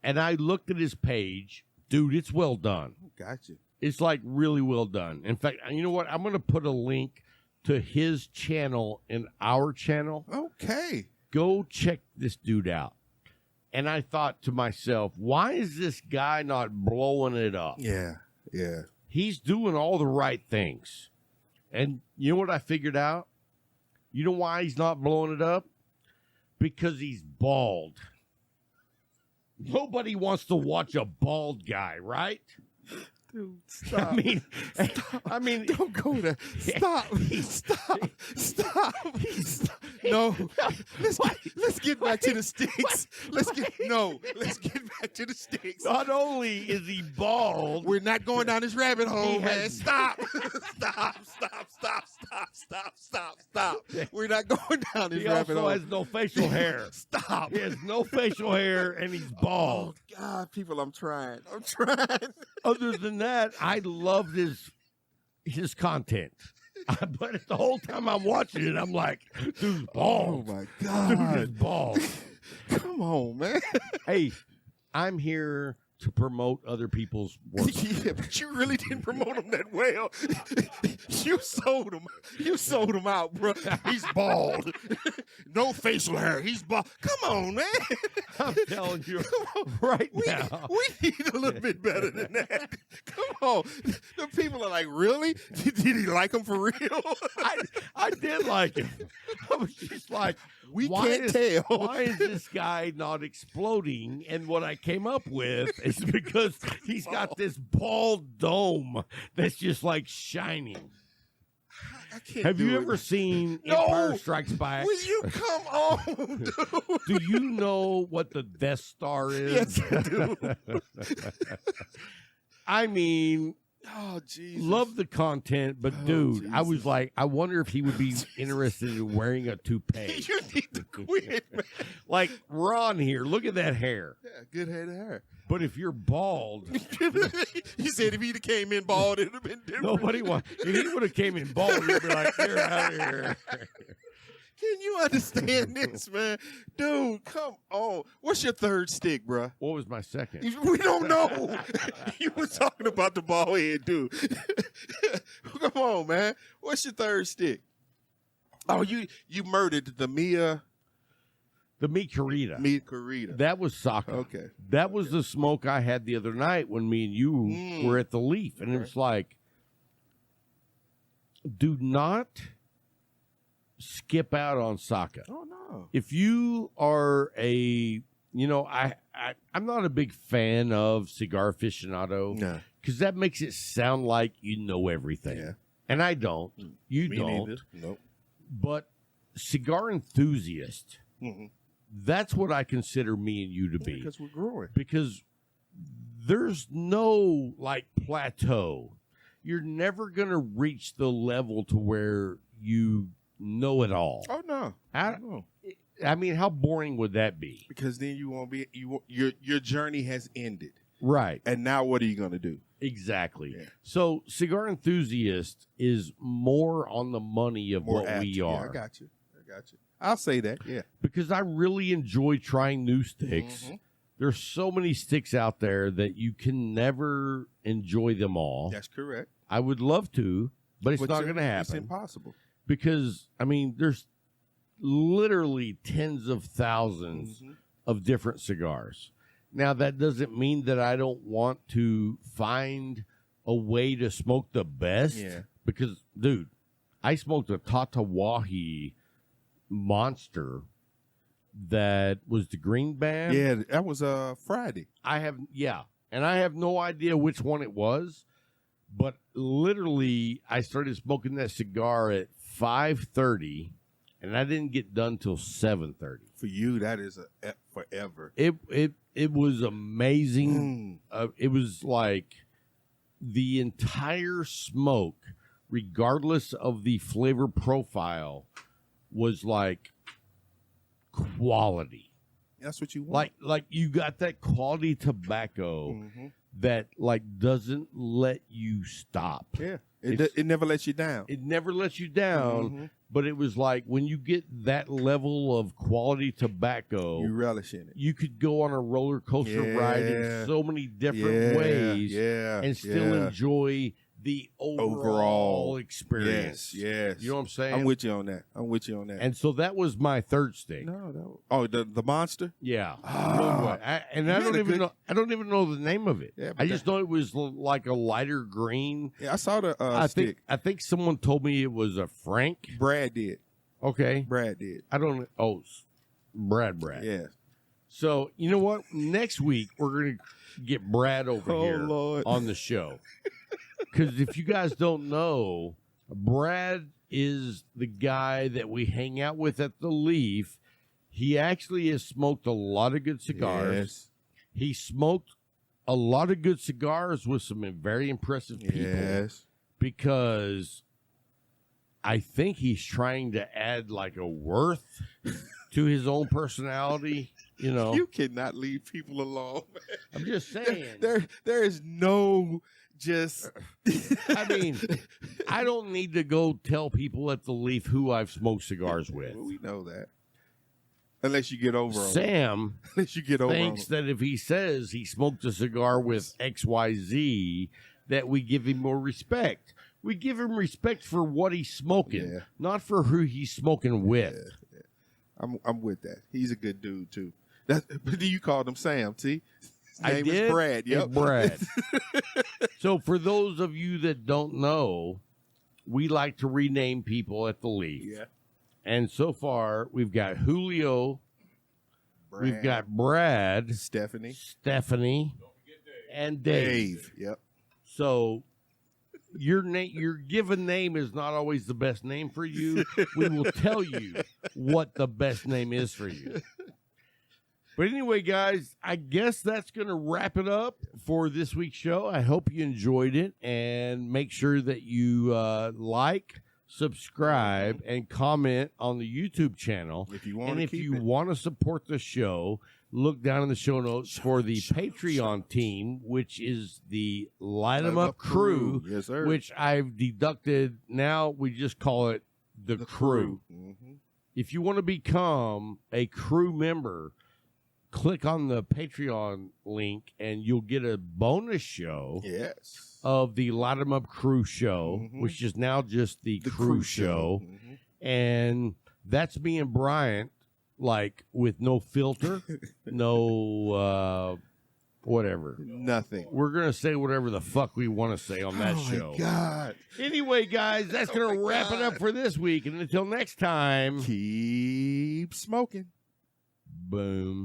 And I looked at his page. Dude, it's well done. Gotcha. It's like really well done. In fact, you know what? I'm going to put a link to his channel in our channel. Okay. Go check this dude out. And I thought to myself, why is this guy not blowing it up? Yeah. Yeah. He's doing all the right things. And you know what I figured out? You know why he's not blowing it up? Because he's bald. Nobody wants to watch a bald guy, right? Dude, stop. I mean, don't go there. Stop. Stop. No. Let's get back to the sticks. Let's get back to the sticks. Not only is he bald, we're not going down this rabbit hole, man. Stop. Stop. We're not going down this he rabbit also hole. has no facial hair. Stop. He has no facial hair and he's bald. Oh, God, people, I'm trying. Other than that, I loved his content. But the whole time I'm watching it, I'm like, dude's bald. Oh, my God. Dude is bald. Come on, man. Hey, I'm here to promote other people's work. Yeah, but you really didn't promote him that well. You sold him. You sold him out, bro. He's bald. No facial hair. He's bald. Come on, man. I'm telling you right now. We need a little bit better than that. Come on. The people are like, really? Did he like him for real? I did like him. I was just like, we can't tell. Why is this guy not exploding? And what I came up with is because he's got this bald dome that's just like shining. I can't Have you it. ever seen Empire Strikes Back? Will you come on, dude? Do you know what the Death Star is? Yes, I do. I mean, oh, Jesus. love the content, but dude, I was like, I wonder if he would be interested in wearing a toupee. You need to quit, man. Like Ron here, look at that hair. Yeah, good head of hair. But if you're bald, You said if he'd have came in bald, it'd have been different. nobody wants. If he would have came in bald, you'd be like, "You're out of here." Can you understand this, man? Dude, come on. What's your third stick, bruh? What was my second? We don't know. You were talking about the bald head, dude. Come on, man. What's your third stick? Oh, you murdered the Mia. The Mi Querida. Mi Querida. That was Saka. Okay. That was the smoke I had the other night when me and you were at the Leaf. And it's like, do not skip out on Saka. Oh, no. If you are I'm not a big fan of Cigar Aficionado. No. Because that makes it sound like you know everything. Yeah. And I don't. You Me don't. neither. Nope. But cigar enthusiast. Mm-hmm. That's what I consider me and you to be. Because we're growing. Because there's no like plateau. You're never going to reach the level to where you know it all. Oh no. I mean, how boring would that be? Because then you won't be. Your journey has ended. Right. And now what are you going to do? Exactly. Yeah. So, cigar enthusiast is more on the money of More what apt. we are. Yeah, I got you. I'll say that. Yeah. Because I really enjoy trying new sticks. Mm-hmm. There's so many sticks out there that you can never enjoy them all. That's correct. I would love to, but it's not going to It's happen. impossible. Because, I mean, there's literally tens of thousands of different cigars. Now, that doesn't mean that I don't want to find a way to smoke the best. Yeah. Because, dude, I smoked a Tatawahi monster that was the green band. Yeah, that was Friday. And I have no idea which one it was, but literally I started smoking that cigar at 5:30, and I didn't get done till 7:30. For you, that is forever. It was amazing. It was like the entire smoke, regardless of the flavor profile, was like quality. That's what you want. Like you got that quality tobacco that like doesn't let you stop. Yeah. It never lets you down. It never lets you down. But it was like when you get that level of quality tobacco, you relish in it. You could go on a roller coaster ride in so many different ways and still enjoy the overall experience. Yes. You know what I'm saying? I'm with you on that. And so that was my third steak. The monster? Yeah. Oh. I don't even know the name of it. Yeah, I just know it was like a lighter green. Yeah, I saw the stick. I think someone told me it was a Frank. Brad did. Okay. Brad did. I don't. Oh, Brad. Yeah. So you know what? Next week we're gonna get Brad over here Lord. on the show. Because if you guys don't know, Brad is the guy that we hang out with at the Leaf. He actually has smoked a lot of good cigars. Yes. He smoked a lot of good cigars with some very impressive people. Yes. Because I think he's trying to add like a worth to his own personality. You know, you cannot leave people alone. Man. I'm just saying. There is no just. I mean, I don't need to go tell people at the Leaf who I've smoked cigars with. Well, we know that. Unless you get over Sam unless you get over thinks that if he says he smoked a cigar with XYZ, that we give him more respect. We give him respect for what he's smoking, not for who he's smoking with. Yeah. I'm with that. He's a good dude too. But you called him Sam, see? His name is Brad. Yep. It's Brad. So for those of you that don't know, we like to rename people at the Leaf. Yeah. And so far, we've got Julio, we've got Brad, Stephanie, and Dave. Yep. So your given name is not always the best name for you. We will tell you what the best name is for you. But anyway, guys, I guess that's going to wrap it up for this week's show. I hope you enjoyed it, and make sure that you like, subscribe, and comment on the YouTube channel. If you want and to if you want to support the show, look down in the show notes for the Patreon team, which is the Light 'em Up Crew, yes, sir. which I've deducted. Now we just call it the crew. Mm-hmm. If you want to become a crew member, click on the Patreon link and you'll get a bonus show of the Light 'em Up Crew show, which is now just the crew show. And that's me and Bryant, like with no filter, no whatever. Nothing. We're going to say whatever the fuck we want to say on that show. Oh, my God. Anyway, guys, that's going to wrap it up for this week. And until next time, keep smoking. Boom.